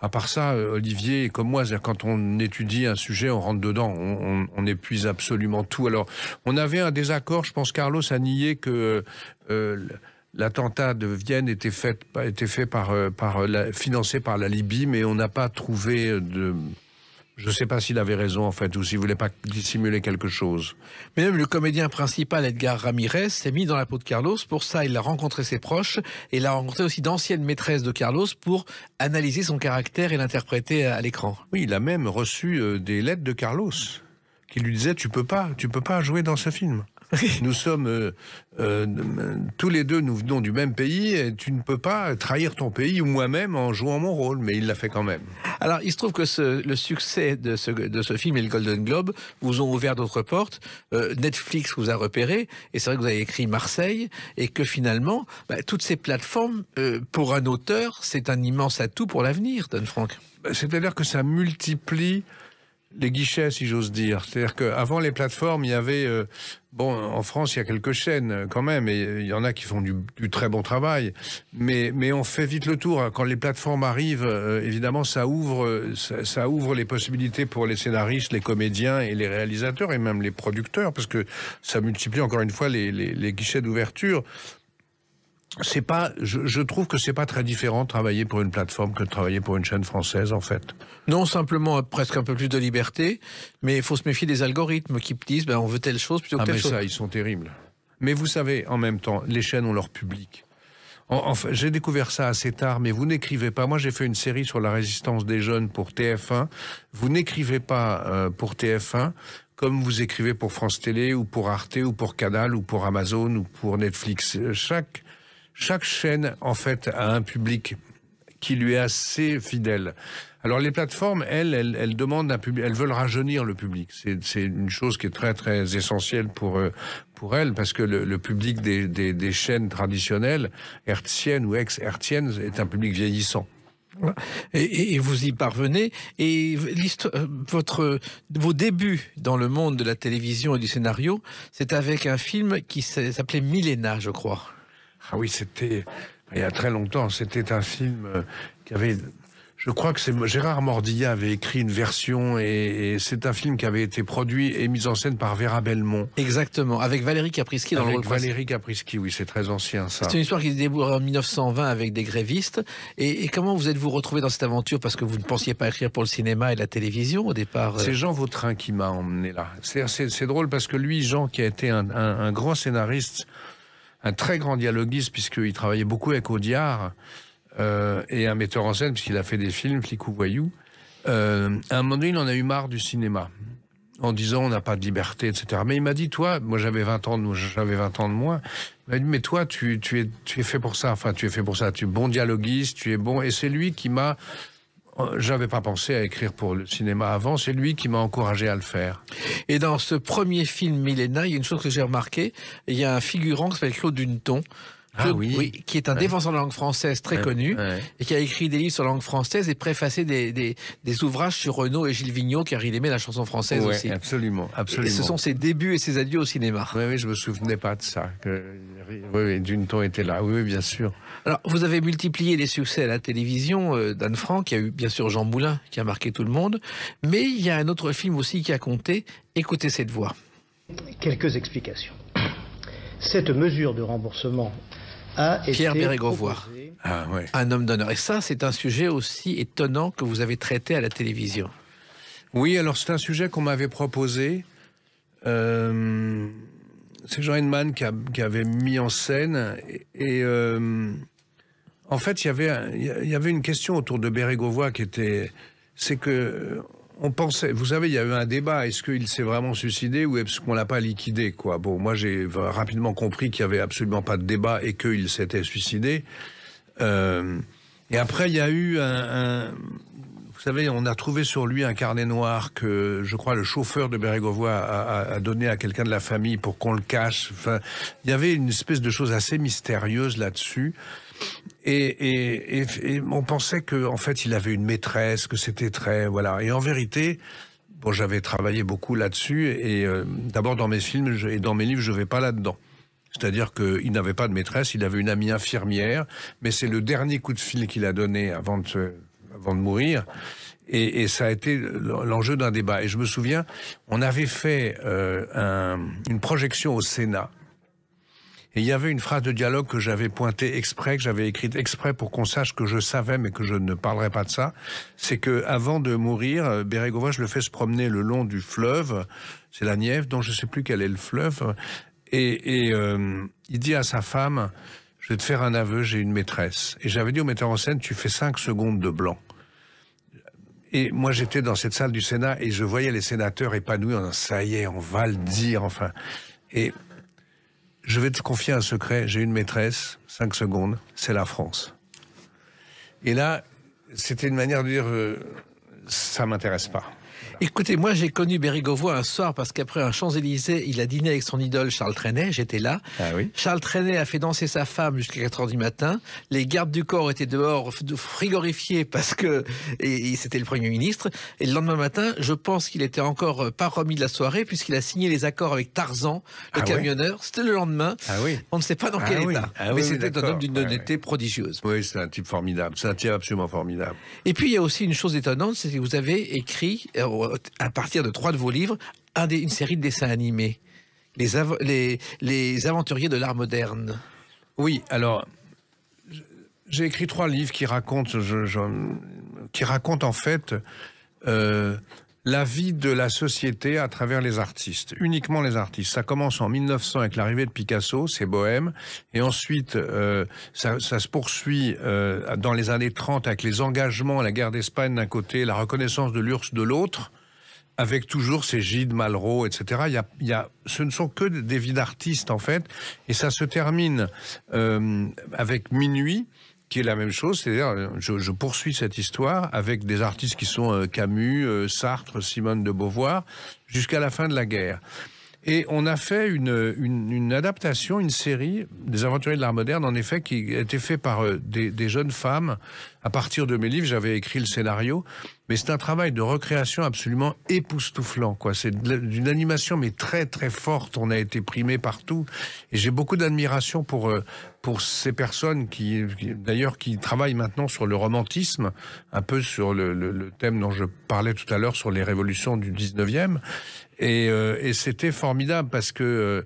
à part ça, Olivier, comme moi, c'est-à-dire quand on étudie un sujet, on rentre dedans, on épuise absolument tout. Alors, on avait un désaccord. Je pense Carlos a nié que l'attentat de Vienne était fait financé par la Libye, mais on n'a pas trouvé de... Je ne sais pas s'il avait raison, en fait, ou s'il voulait pas dissimuler quelque chose. Mais même le comédien principal, Edgar Ramirez, s'est mis dans la peau de Carlos. Pour ça, il a rencontré ses proches et il a rencontré aussi d'anciennes maîtresses de Carlos pour analyser son caractère et l'interpréter à l'écran. Oui, il a même reçu des lettres de Carlos qui lui disaient tu peux pas jouer dans ce film. Nous sommes tous les deux, nous venons du même pays et tu ne peux pas trahir ton pays ou moi-même en jouant mon rôle, mais il l'a fait quand même. Alors, il se trouve que le succès de ce film et le Golden Globe vous ont ouvert d'autres portes. Netflix vous a repéré, et c'est vrai que vous avez écrit Marseille, et que finalement, toutes ces plateformes, pour un auteur, c'est un immense atout pour l'avenir, Don Frank. C'est-à-dire que ça multiplie les guichets, si j'ose dire. C'est-à-dire qu'avant les plateformes, il y avait... bon, en France, il y a quelques chaînes quand même, et il y en a qui font du très bon travail, mais on fait vite le tour. Quand les plateformes arrivent, évidemment, ça ouvre les possibilités pour les scénaristes, les comédiens et les réalisateurs, et même les producteurs, parce que ça multiplie encore une fois les guichets d'ouverture. C'est pas, je trouve que c'est pas très différent de travailler pour une plateforme que de travailler pour une chaîne française, en fait. Non, simplement presque un peu plus de liberté, mais il faut se méfier des algorithmes qui disent on veut telle chose plutôt que telle chose. Ça, ils sont terribles. Mais vous savez, en même temps, les chaînes ont leur public. Enfin, j'ai découvert ça assez tard, mais vous n'écrivez pas. Moi, j'ai fait une série sur la résistance des jeunes pour TF1. Vous n'écrivez pas pour TF1 comme vous écrivez pour France Télé, ou pour Arte, ou pour Canal, ou pour Amazon, ou pour Netflix. Chaque chaîne, en fait, a un public qui lui est assez fidèle. Alors les plateformes, elles demandent un public, elles veulent rajeunir le public. C'est une chose qui est très très essentielle pour elles, parce que le public des chaînes traditionnelles, hertziennes ou ex-hertziennes, est un public vieillissant. Et vous y parvenez. Et vos débuts dans le monde de la télévision et du scénario, c'est avec un film qui s'appelait Milena, je crois. Ah oui, c'était il y a très longtemps. C'était un film qui avait... Je crois que Gérard Mordillat avait écrit une version, et c'est un film qui avait été produit et mis en scène par Vera Belmont. Exactement, avec Valérie Caprisky dans le rôle. Valérie Caprisky, oui, c'est très ancien, ça. C'est une histoire qui déboule en 1920 avec des grévistes. Et comment vous êtes-vous retrouvé dans cette aventure? Parce que vous ne pensiez pas écrire pour le cinéma et la télévision au départ. C'est Jean Vautrin qui m'a emmené là. C'est drôle parce que lui, Jean, qui a été un grand scénariste, un très grand dialoguiste, puisqu'il travaillait beaucoup avec Audiard, et un metteur en scène, puisqu'il a fait des films, Flic ou Voyou. À un moment donné, il en a eu marre du cinéma. en disant on n'a pas de liberté, etc. Mais il m'a dit, toi, moi j'avais 20 ans de moins, il m'a dit, mais toi, tu es fait pour ça, enfin tu es fait pour ça, tu es bon dialoguiste, tu es bon, et c'est lui qui m'a... J'avais pas pensé à écrire pour le cinéma avant, c'est lui qui m'a encouragé à le faire. Et dans ce premier film Milena, il y a une chose que j'ai remarqué, il y a un figurant qui s'appelle Claude Duneton, qui est un défenseur de la langue française très connu, et qui a écrit des livres sur la langue française et préfacé des ouvrages sur Renaud et Gilles Vigneault, car il aimait la chanson française aussi. Absolument. Et ce sont ses débuts et ses adieux au cinéma. Oui, je me souvenais pas de ça. Oui, Duneton était là, oui, bien sûr. Alors, vous avez multiplié les succès à la télévision d'Anne Frank. Il y a eu bien sûr Jean Moulin qui a marqué tout le monde, mais il y a un autre film aussi qui a compté. Écoutez cette voix. Quelques explications. Cette mesure de remboursement a été Pierre Bérégovoy, un homme d'honneur. Et ça, c'est un sujet aussi étonnant que vous avez traité à la télévision. Oui, alors c'est un sujet qu'on m'avait proposé. C'est Jean Heinemann qui avait mis en scène. Et en fait, il y avait une question autour de Bérégovoy qui était... C'est que... On pensait, vous savez, il y a eu un débat, est-ce qu'il s'est vraiment suicidé ou est-ce qu'on l'a pas liquidé, quoi. Bon, moi j'ai rapidement compris qu'il y avait absolument pas de débat et qu'il s'était suicidé. Et après, il y a eu vous savez, on a trouvé sur lui un carnet noir que, je crois, le chauffeur de Bérégovoy a donné à quelqu'un de la famille pour qu'on le cache. Enfin, il y avait une espèce de chose assez mystérieuse là-dessus. Et on pensait que en fait il avait une maîtresse, que c'était très voilà. Et en vérité, bon, j'avais travaillé beaucoup là-dessus et d'abord dans mes films et dans mes livres je vais pas là-dedans. C'est-à-dire qu'il n'avait pas de maîtresse, il avait une amie infirmière, mais c'est le dernier coup de fil qu'il a donné avant de mourir. Et ça a été l'enjeu d'un débat. Et je me souviens, on avait fait une projection au Sénat. Et il y avait une phrase de dialogue que j'avais pointée exprès, que j'avais écrite exprès pour qu'on sache que je savais, mais que je ne parlerai pas de ça. C'est que avant de mourir, Bérégovoy, je le fais se promener le long du fleuve. C'est la Nièvre, dont je ne sais plus quel est le fleuve. Et il dit à sa femme, je vais te faire un aveu, j'ai une maîtresse. Et j'avais dit au metteur en scène, tu fais 5 secondes de blanc. Et moi, j'étais dans cette salle du Sénat et je voyais les sénateurs épanouis. Ça y est, on va le dire, enfin. Et je vais te confier un secret, j'ai une maîtresse, 5 secondes, c'est la France. Et là, c'était une manière de dire, ça m'intéresse pas. Écoutez, moi j'ai connu Bérégovoy un soir parce qu'après un Champs-Élysées, il a dîné avec son idole Charles Trenet, j'étais là. Ah oui. Charles Trenet a fait danser sa femme jusqu'à 4h du matin. Les gardes du corps étaient dehors frigorifiés parce que c'était le Premier ministre. Et le lendemain matin, je pense qu'il était encore pas remis de la soirée puisqu'il a signé les accords avec Tarzan, le camionneur. Ouais. C'était le lendemain. Ah oui. On ne sait pas dans quel état. Ah mais oui, c'était un homme d'une honnêteté prodigieuse. Oui, c'est un type formidable. C'est un type absolument formidable. Et puis il y a aussi une chose étonnante, c'est que vous avez écrit à partir de 3 de vos livres, une série de dessins animés, les aventuriers de l'art moderne. Oui, alors, j'ai écrit 3 livres qui racontent, en fait la vie de la société à travers les artistes, uniquement les artistes. Ça commence en 1900 avec l'arrivée de Picasso, c'est Bohème, et ensuite ça se poursuit dans les années 30 avec les engagements, la guerre d'Espagne d'un côté, la reconnaissance de l'URSS de l'autre, avec toujours ces Gide, Malraux, etc. Ce ne sont que des vies d'artistes, en fait, et ça se termine avec Minuit, qui est la même chose, c'est-à-dire je poursuis cette histoire avec des artistes qui sont Camus, Sartre, Simone de Beauvoir, jusqu'à la fin de la guerre. Et on a fait une adaptation, une série des Aventuriers de l'art moderne, en effet, qui a été fait par des jeunes femmes. À partir de mes livres, j'avais écrit le scénario, mais c'est un travail de recréation absolument époustouflant, quoi. C'est d'une animation, mais très très forte. On a été primé partout, et j'ai beaucoup d'admiration pour ces personnes qui travaillent maintenant sur le romantisme, un peu sur le thème dont je parlais tout à l'heure, sur les révolutions du 19e. Et c'était formidable parce que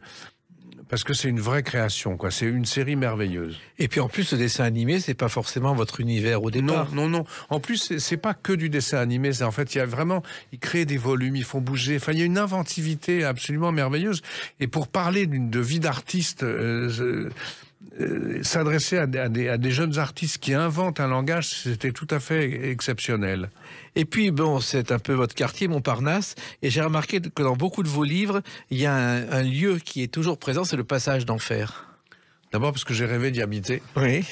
c'est une vraie création, quoi. C'est une série merveilleuse. Et puis en plus, le dessin animé, c'est pas forcément votre univers au départ. Non. En plus, c'est pas que du dessin animé. En fait, il y a vraiment, ils créent des volumes, ils font bouger. Enfin, il y a une inventivité absolument merveilleuse. Et pour parler de vie d'artiste, s'adresser à des jeunes artistes qui inventent un langage, c'était tout à fait exceptionnel. Et puis, bon, c'est un peu votre quartier, Montparnasse, et j'ai remarqué que dans beaucoup de vos livres, il y a un lieu qui est toujours présent, c'est le passage d'enfer. D'abord parce que j'ai rêvé d'y habiter. Oui.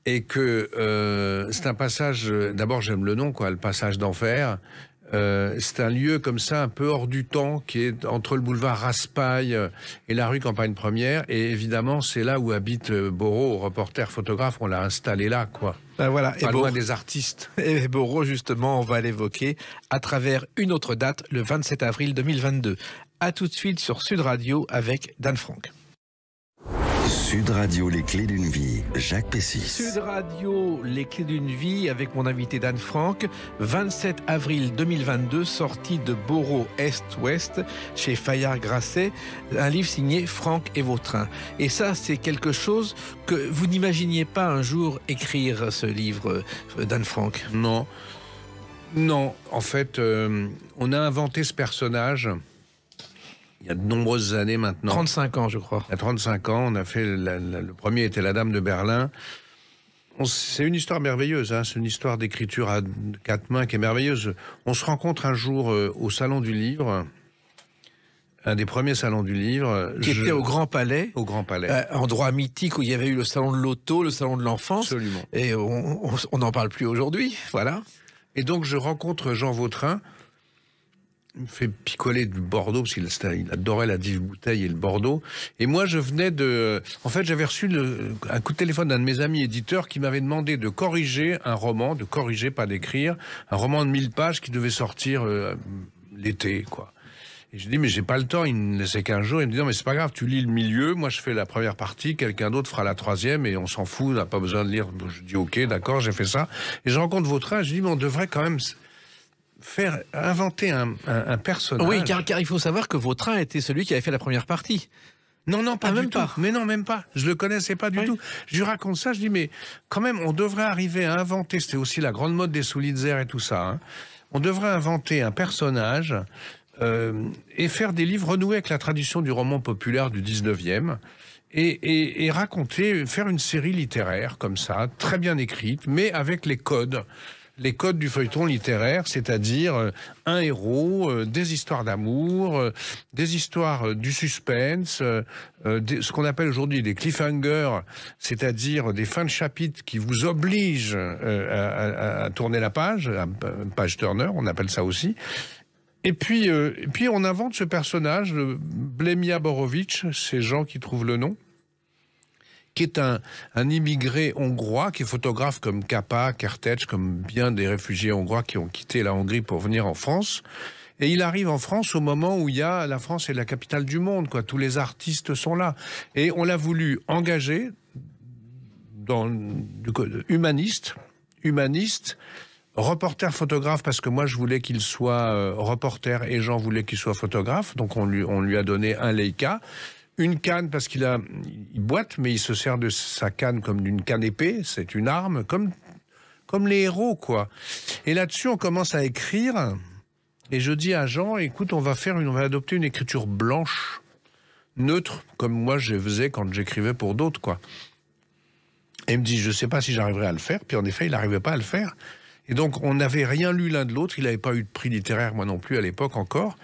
Et que c'est un passage, d'abord j'aime le nom, quoi, le passage d'enfer. C'est un lieu comme ça, un peu hors du temps, qui est entre le boulevard Raspail et la rue Campagne Première. Et évidemment, c'est là où habite Borot, reporter photographe. On l'a installé là, quoi. Ben voilà. Pas loin des artistes. Et Borot, justement, on va l'évoquer à travers une autre date, le 27 avril 2022. À tout de suite sur Sud Radio avec Dan Franck. Sud Radio, les clés d'une vie, Jacques Pessis. Sud Radio, les clés d'une vie, avec mon invité Dan Franck. 27 avril 2022, sortie de Borot Est-Ouest, chez Fayard-Grasset, un livre signé Franck et Vautrin. Et ça, c'est quelque chose que vous n'imaginiez pas un jour écrire, ce livre, Dan Franck. Non. Non, en fait, on a inventé ce personnage... Il y a de nombreuses années maintenant. 35 ans, je crois. Il y a 35 ans, on a fait... le premier était La Dame de Berlin. C'est une histoire merveilleuse, hein, c'est une histoire d'écriture à 4 mains qui est merveilleuse. On se rencontre un jour au Salon du Livre, un des premiers salons du livre. Qui était au Grand Palais. Au Grand Palais. Endroit mythique où il y avait eu le salon de l'auto, le salon de l'enfance. Absolument. Et on n'en parle plus aujourd'hui, voilà. Et donc je rencontre Jean Vautrin. Il me fait picoler du Bordeaux, parce qu'il adorait la Dive Bouteille et le Bordeaux. Et moi, je venais de... En fait, j'avais reçu un coup de téléphone d'un de mes amis éditeurs qui m'avait demandé de corriger un roman, de corriger, pas d'écrire, un roman de 1000 pages qui devait sortir l'été, quoi. Et je dis, mais j'ai pas le temps, il me laissait 15 jours. Il me dit, non, mais c'est pas grave, tu lis le milieu, moi je fais la première partie, quelqu'un d'autre fera la troisième, et on s'en fout, on n'a pas besoin de lire. Je dis, ok, d'accord, j'ai fait ça. Et je rencontre Vautrin, je dis, mais on devrait quand même... inventer un personnage. Oui, car il faut savoir que Vautrin était celui qui avait fait la première partie. Non, pas du tout. Pas. Mais non, même pas. Je le connaissais pas du tout. Je lui raconte ça, je dis, mais quand même, on devrait arriver à inventer, c'était aussi la grande mode des Soulitzer et tout ça, hein. On devrait inventer un personnage et faire des livres renoués avec la tradition du roman populaire du 19e et raconter, faire une série littéraire comme ça, très bien écrite, mais avec les codes du feuilleton littéraire, c'est-à-dire un héros, des histoires d'amour, des histoires du suspense, ce qu'on appelle aujourd'hui des cliffhangers, c'est-à-dire des fins de chapitre qui vous obligent à tourner la page, page turner, on appelle ça aussi. Et puis on invente ce personnage, Blemia Borovic, c'est Jean qui trouve le nom, qui est un immigré hongrois, qui est photographe comme Capa, Kertész, comme bien des réfugiés hongrois qui ont quitté la Hongrie pour venir en France. Et il arrive en France au moment où la France est la capitale du monde, quoi. Tous les artistes sont là. Et on l'a voulu engager du côté humaniste, reporter photographe, parce que moi je voulais qu'il soit reporter et Jean voulait qu'il soit photographe. Donc on lui a donné un Leica. Une canne, parce il boite, mais il se sert de sa canne comme d'une canne épée, c'est une arme, comme les héros, quoi. Et là-dessus, on commence à écrire, et je dis à Jean, écoute, on va adopter une écriture blanche, neutre, comme moi je faisais quand j'écrivais pour d'autres, quoi. Et il me dit, je sais pas si j'arriverai à le faire, puis en effet, il n'arrivait pas à le faire. Et donc, on n'avait rien lu l'un de l'autre, il n'avait pas eu de prix littéraire, moi non plus, à l'époque encore.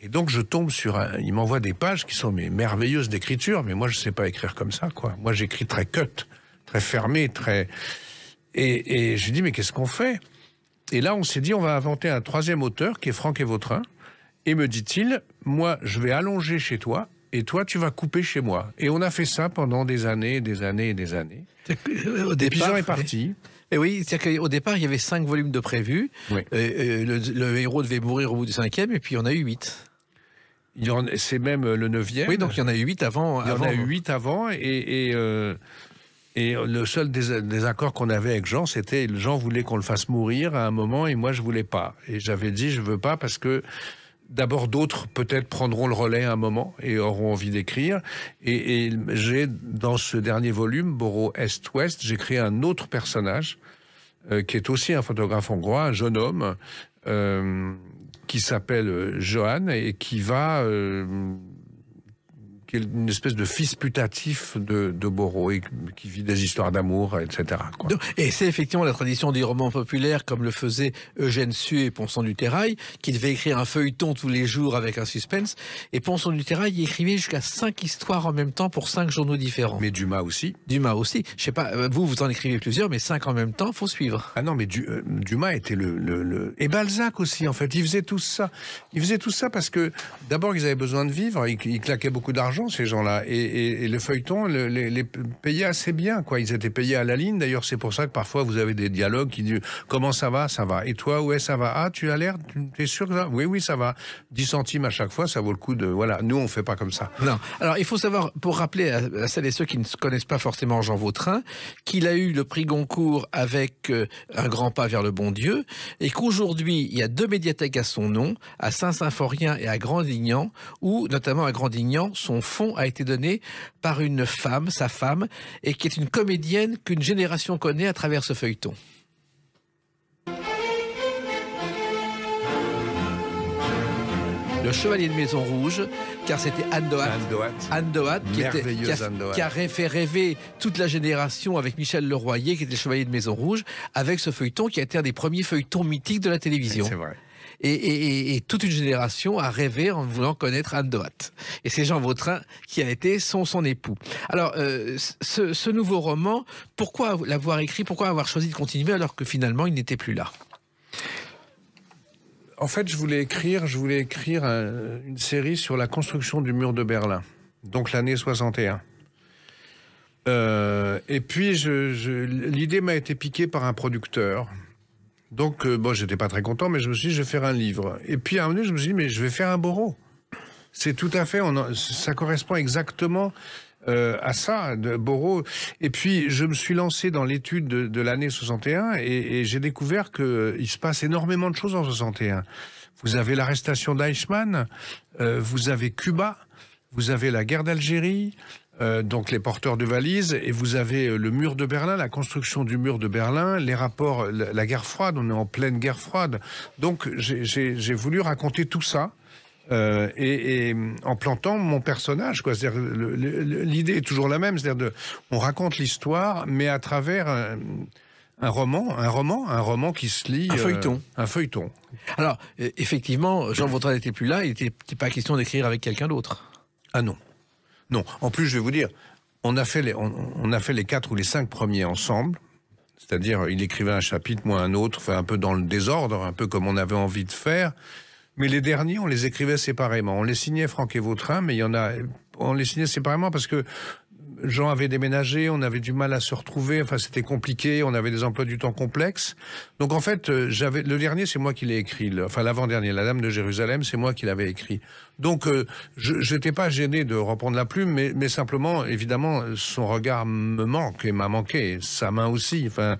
Et donc je tombe il m'envoie des pages qui sont merveilleuses d'écriture, mais moi je sais pas écrire comme ça, quoi. Moi j'écris très cut, très fermé, et je dis, mais qu'est-ce qu'on fait? Et là on s'est dit, on va inventer un troisième auteur qui est Franck et Vautrin, et me dit-il, moi je vais allonger chez toi, et toi tu vas couper chez moi. Et on a fait ça pendant des années et des années et des années. Au départ, et puis Jean est parti. Et oui, c'est-à-dire qu'au départ, il y avait 5 volumes de prévus. Oui. Le héros devait mourir au bout du 5e, et puis il y en a eu 8. C'est même le 9e. Oui, donc il y en a eu 8 avant. Il y en a eu 8 avant, et le seul désaccord qu'on avait avec Jean, c'était Jean voulait qu'on le fasse mourir à un moment, et moi je voulais pas. Et j'avais dit, je veux pas, parce que d'abord d'autres peut-être prendront le relais à un moment et auront envie d'écrire. Et j'ai, dans ce dernier volume, Borot Est-Ouest, j'ai créé un autre personnage qui est aussi un photographe hongrois, un jeune homme qui s'appelle Johan et qui va qui est une espèce de fils putatif de Borot, et qui vit des histoires d'amour, etc., quoi. Et c'est effectivement la tradition des romans populaires, comme le faisaient Eugène Sue et Ponson du Terrail, qui devaient écrire un feuilleton tous les jours avec un suspense. Et Ponson du Terrail, il écrivait jusqu'à 5 histoires en même temps pour 5 journaux différents. Mais Dumas aussi. Dumas aussi. Je sais pas, vous en écrivez plusieurs, mais 5 en même temps, faut suivre. Ah non, mais Dumas était Et Balzac aussi, en fait. Ils faisaient tout ça. Ils faisaient tout ça parce que, d'abord, ils avaient besoin de vivre. Ils claquaient beaucoup d'argent, ces gens-là. Et le feuilleton les payait assez bien, quoi. Ils étaient payés à la ligne. D'ailleurs, c'est pour ça que parfois, vous avez des dialogues qui disent « Comment ça va ? Ça va. Et toi, ouais, ça va. Ah, tu as l'air... T'es sûr que ça va ? Oui, oui, ça va. 10 centimes à chaque fois, ça vaut le coup de... Voilà. Nous, on fait pas comme ça. » Non. Alors, il faut savoir, pour rappeler à celles et ceux qui ne connaissent pas forcément Jean Vautrin, qu'il a eu le prix Goncourt avec Un grand pas vers le bon Dieu, et qu'aujourd'hui, il y a 2 médiathèques à son nom, à Saint-Symphorien et à Grandignan, où, notamment à Grandignan, son fonds a été donné par une femme, sa femme, et qui est une comédienne qu'une génération connaît à travers ce feuilleton. Le Chevalier de Maison Rouge, car c'était Anne Doat, qui a fait rêver toute la génération avec Michel Leroyer, qui était le Chevalier de Maison Rouge, avec ce feuilleton qui a été un des premiers feuilletons mythiques de la télévision. C'est vrai. Et toute une génération a rêvé en voulant connaître Anne Doat. Et c'est Jean Vautrin qui a été son époux. Alors, ce nouveau roman, pourquoi l'avoir écrit, pourquoi avoir choisi de continuer alors que finalement il n'était plus là ? En fait, je voulais écrire une série sur la construction du mur de Berlin, donc l'année 61. Et puis, l'idée m'a été piquée par un producteur. Donc, bon, j'étais pas très content, mais je me suis dit, je vais faire un livre. Et puis, à un moment donné, je me suis dit, mais je vais faire un Borot. C'est tout à fait, ça correspond exactement à ça, de Borot. Et puis, je me suis lancé dans l'étude de l'année 61 et j'ai découvert qu'il se passe énormément de choses en 61. Vous avez l'arrestation d'Eichmann, vous avez Cuba, vous avez la guerre d'Algérie, donc les porteurs de valises, et vous avez le mur de Berlin, la construction du mur de Berlin, les rapports, la guerre froide, on est en pleine guerre froide. Donc, j'ai voulu raconter tout ça. Et en plantant mon personnage, quoi. C'est-à-dire, l'idée est toujours la même, c'est-à-dire on raconte l'histoire, mais à travers un roman qui se lit. Un feuilleton. Alors, effectivement, Jean Vautrin n'était plus là, il n'était pas question d'écrire avec quelqu'un d'autre. Ah non. Non. En plus, je vais vous dire, on a fait les 4 ou les 5 premiers ensemble. C'est-à-dire, il écrivait un chapitre, moi un autre, enfin un peu dans le désordre, un peu comme on avait envie de faire. Mais les derniers, on les écrivait séparément. On les signait Franck et Vautrin, mais on les signait séparément parce que Jean avait déménagé, on avait du mal à se retrouver, enfin c'était compliqué, on avait des emplois du temps complexes. Donc en fait, le dernier, c'est moi qui l'ai écrit. Enfin l'avant-dernier, La Dame de Jérusalem, c'est moi qui l'avais écrit. Donc je n'étais pas gêné de reprendre la plume, mais simplement, évidemment, son regard me manque et m'a manqué. Sa main aussi. Enfin,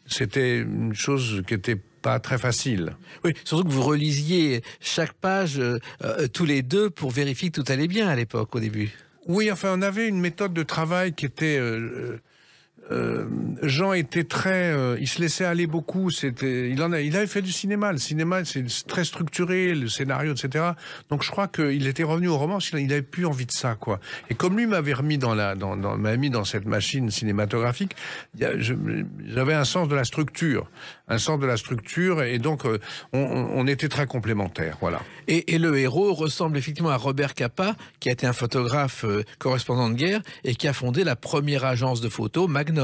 c'était une chose qui était pas très facile. Oui, surtout que vous relisiez chaque page tous les deux pour vérifier que tout allait bien à l'époque, au début. Oui, enfin, on avait une méthode de travail qui était... Jean était très... il se laissait aller beaucoup. Il avait fait du cinéma. Le cinéma, c'est très structuré, le scénario, etc. Donc je crois qu'il était revenu au roman, il avait plus envie de ça, quoi. Et comme lui m'avait remis m'a mis dans cette machine cinématographique, j'avais un sens de la structure. Et donc on était très complémentaires, voilà. Et le héros ressemble effectivement à Robert Capa, qui a été un photographe correspondant de guerre et qui a fondé la première agence de photos, Magnum.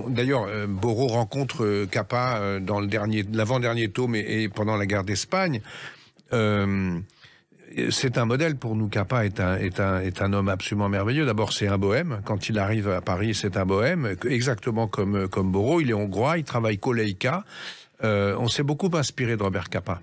D'ailleurs, Borot rencontre Capa dans l'avant-dernier tome et pendant la guerre d'Espagne. C'est un modèle pour nous. Capa est un homme absolument merveilleux. D'abord, c'est un bohème. Quand il arrive à Paris, c'est un bohème, exactement comme Borot. Il est hongrois, il travaille qu'au Leica. On s'est beaucoup inspiré de Robert Capa.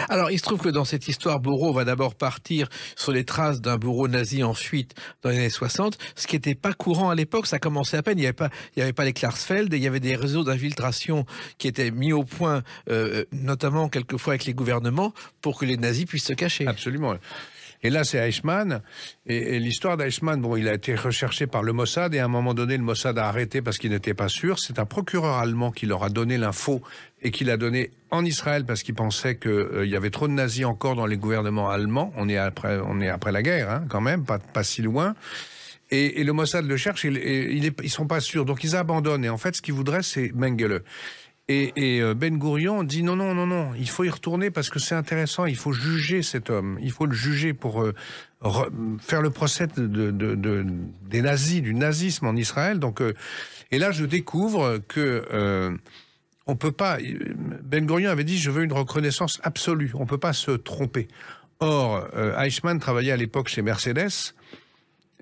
Alors, il se trouve que dans cette histoire, Borot va d'abord partir sur les traces d'un bourreau nazi en fuite dans les années 60, ce qui n'était pas courant à l'époque, ça commençait à peine, il n'y avait pas les Klarsfeld, et il y avait des réseaux d'infiltration qui étaient mis au point, notamment quelquefois avec les gouvernements, pour que les nazis puissent se cacher. Absolument. Et là, c'est Eichmann. Et l'histoire d'Eichmann, bon, il a été recherché par le Mossad, et à un moment donné, le Mossad a arrêté parce qu'il n'était pas sûr. C'est un procureur allemand qui leur a donné l'info et qu'il a donné en Israël parce qu'il pensait qu'il y avait trop de nazis encore dans les gouvernements allemands. On est après la guerre, hein, quand même, pas si loin. Et le Mossad le cherche, ils sont pas sûrs, donc ils abandonnent. Et en fait, ce qu'ils voudraient, c'est Mengele. Et Ben Gourion dit non, il faut y retourner parce que c'est intéressant, il faut juger cet homme, il faut le juger pour faire le procès des nazis, du nazisme en Israël. Donc, et là, je découvre que on peut pas. Ben Gourion avait dit je veux une reconnaissance absolue, on peut pas se tromper. Or, Eichmann travaillait à l'époque chez Mercedes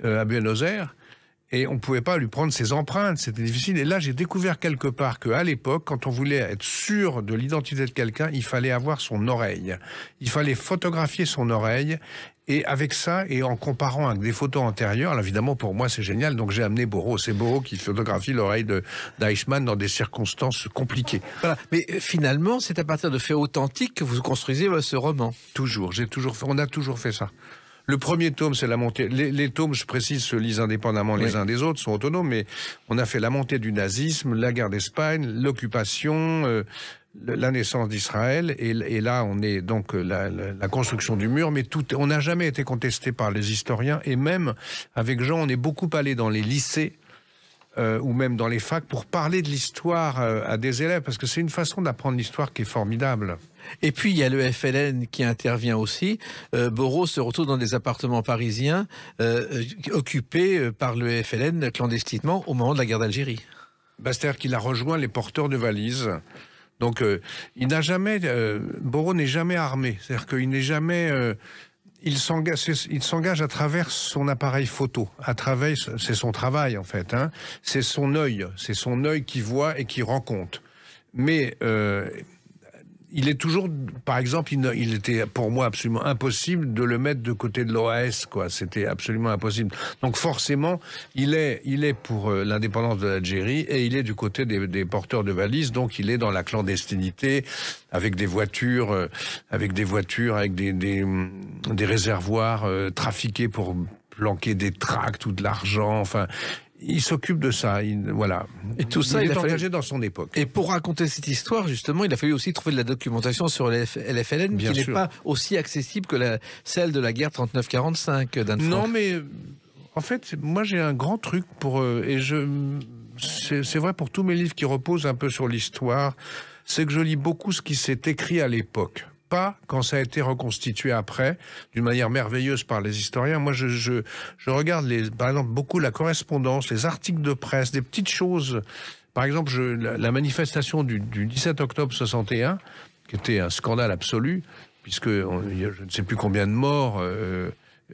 à Buenos Aires. Et on ne pouvait pas lui prendre ses empreintes, c'était difficile. Et là, j'ai découvert quelque part qu'à l'époque, quand on voulait être sûr de l'identité de quelqu'un, il fallait avoir son oreille. Il fallait photographier son oreille. Et avec ça, et en comparant avec des photos antérieures, alors évidemment, pour moi, c'est génial. Donc j'ai amené Borro. C'est Borro qui photographie l'oreille d'Eichmann dans des circonstances compliquées. Voilà. Mais finalement, c'est à partir de faits authentiques que vous construisez ce roman. Toujours. On a toujours fait ça. Le premier tome, c'est la montée. Les tomes, je précise, se lisent indépendamment les uns des autres, sont autonomes, mais on a fait la montée du nazisme, la guerre d'Espagne, l'occupation, la naissance d'Israël, et là, on est donc la construction du mur, mais on n'a jamais été contesté par les historiens, et même avec Jean, on est beaucoup allé dans les lycées, ou même dans les facs, pour parler de l'histoire à des élèves, parce que c'est une façon d'apprendre l'histoire qui est formidable. Et puis, il y a le FLN qui intervient aussi. Borro se retrouve dans des appartements parisiens occupés par le FLN clandestinement au moment de la guerre d'Algérie. C'est-à-dire qu'il a rejoint les porteurs de valises. Donc, il n'a jamais... Borro n'est jamais armé. C'est-à-dire qu'il n'est jamais... Il s'engage à travers son appareil photo, c'est son travail en fait, hein. C'est son œil qui voit et qui rend compte. Mais il est toujours, par exemple, il était pour moi absolument impossible de le mettre de côté de l'OAS, quoi. C'était absolument impossible. Donc forcément, il est pour l'indépendance de l'Algérie et il est du côté des porteurs de valises. Donc il est dans la clandestinité avec des voitures, avec des réservoirs trafiqués pour planquer des tracts ou de l'argent. Enfin. Il s'occupe de ça, voilà. Et tout ça, il est engagé dans son époque. Et pour raconter cette histoire, justement, il a fallu aussi trouver de la documentation sur l'FLN, qui n'est pas aussi accessible que celle de la guerre 39-45 d'Anne Frank. Non, mais en fait, moi j'ai un grand truc c'est vrai pour tous mes livres qui reposent un peu sur l'histoire, c'est que je lis beaucoup ce qui s'est écrit à l'époque. Pas quand ça a été reconstitué après, d'une manière merveilleuse par les historiens. Moi, je regarde, par exemple, beaucoup la correspondance, les articles de presse, des petites choses. Par exemple, la manifestation du 17 octobre 61, qui était un scandale absolu, puisque je ne sais plus combien de morts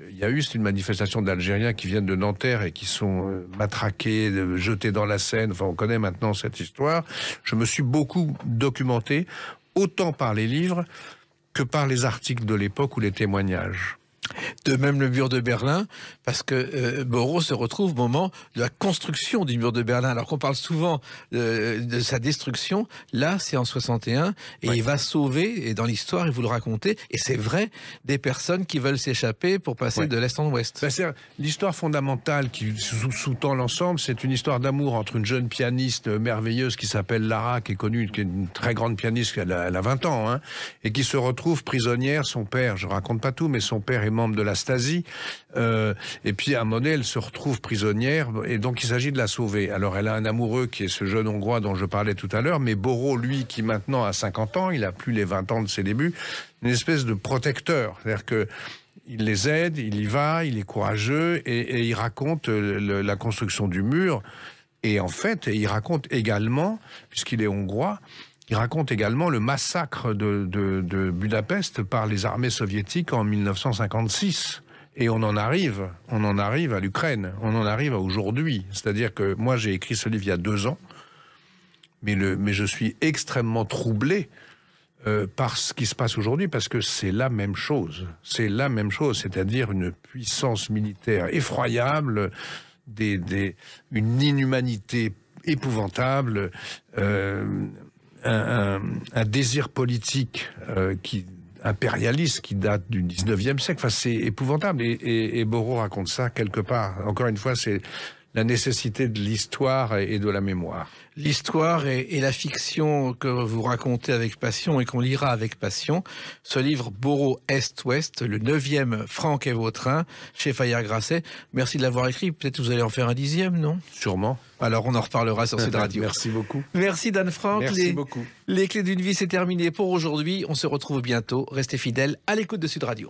il y a eu. C'est une manifestation d'Algériens qui viennent de Nanterre et qui sont matraqués, jetés dans la Seine. Enfin, on connaît maintenant cette histoire. Je me suis beaucoup documenté, autant par les livres que par les articles de l'époque ou les témoignages. De même le mur de Berlin, parce que Borro se retrouve au moment de la construction du mur de Berlin, alors qu'on parle souvent de sa destruction. Là, c'est en 61, et il va sauver, et dans l'histoire, il vous le racontez, et c'est vrai, des personnes qui veulent s'échapper pour passer de l'Est en Ouest. L'histoire fondamentale qui sous-tend l'ensemble, c'est une histoire d'amour entre une jeune pianiste merveilleuse qui s'appelle Lara, qui est connue, qui est une très grande pianiste, elle a 20 ans, hein, et qui se retrouve prisonnière. Son père, je raconte pas tout, mais son père est membre de la Stasi, et puis à un moment donné, elle se retrouve prisonnière, et donc il s'agit de la sauver. Alors elle a un amoureux qui est ce jeune Hongrois dont je parlais tout à l'heure, mais Borro, lui, qui maintenant a 50 ans, il a plus les 20 ans de ses débuts, une espèce de protecteur, c'est-à-dire que il les aide, il y va, il est courageux, et il raconte la construction du mur, et en fait, il raconte également, puisqu'il est hongrois, il raconte également le massacre de Budapest par les armées soviétiques en 1956. Et on en arrive à l'Ukraine, on en arrive à aujourd'hui. C'est-à-dire que moi, j'ai écrit ce livre il y a 2 ans, mais je suis extrêmement troublé par ce qui se passe aujourd'hui, parce que c'est la même chose. C'est la même chose, c'est-à-dire une puissance militaire effroyable, une inhumanité épouvantable, un désir politique impérialiste qui date du 19e siècle. Enfin, c'est épouvantable. Et Borro raconte ça quelque part. Encore une fois, c'est la nécessité de l'histoire et de la mémoire. L'histoire et la fiction que vous racontez avec passion et qu'on lira avec passion. Ce livre Boro Est-Ouest, le 9e Franck et Vautrin, chez Fayard-Grasset. Merci de l'avoir écrit. Peut-être que vous allez en faire un 10e, non? Sûrement. Alors on en reparlera sur Sud Radio. Merci beaucoup. Merci Dan Franck. Merci beaucoup. Les clés d'une vie, c'est terminé pour aujourd'hui. On se retrouve bientôt. Restez fidèles à l'écoute de Sud Radio.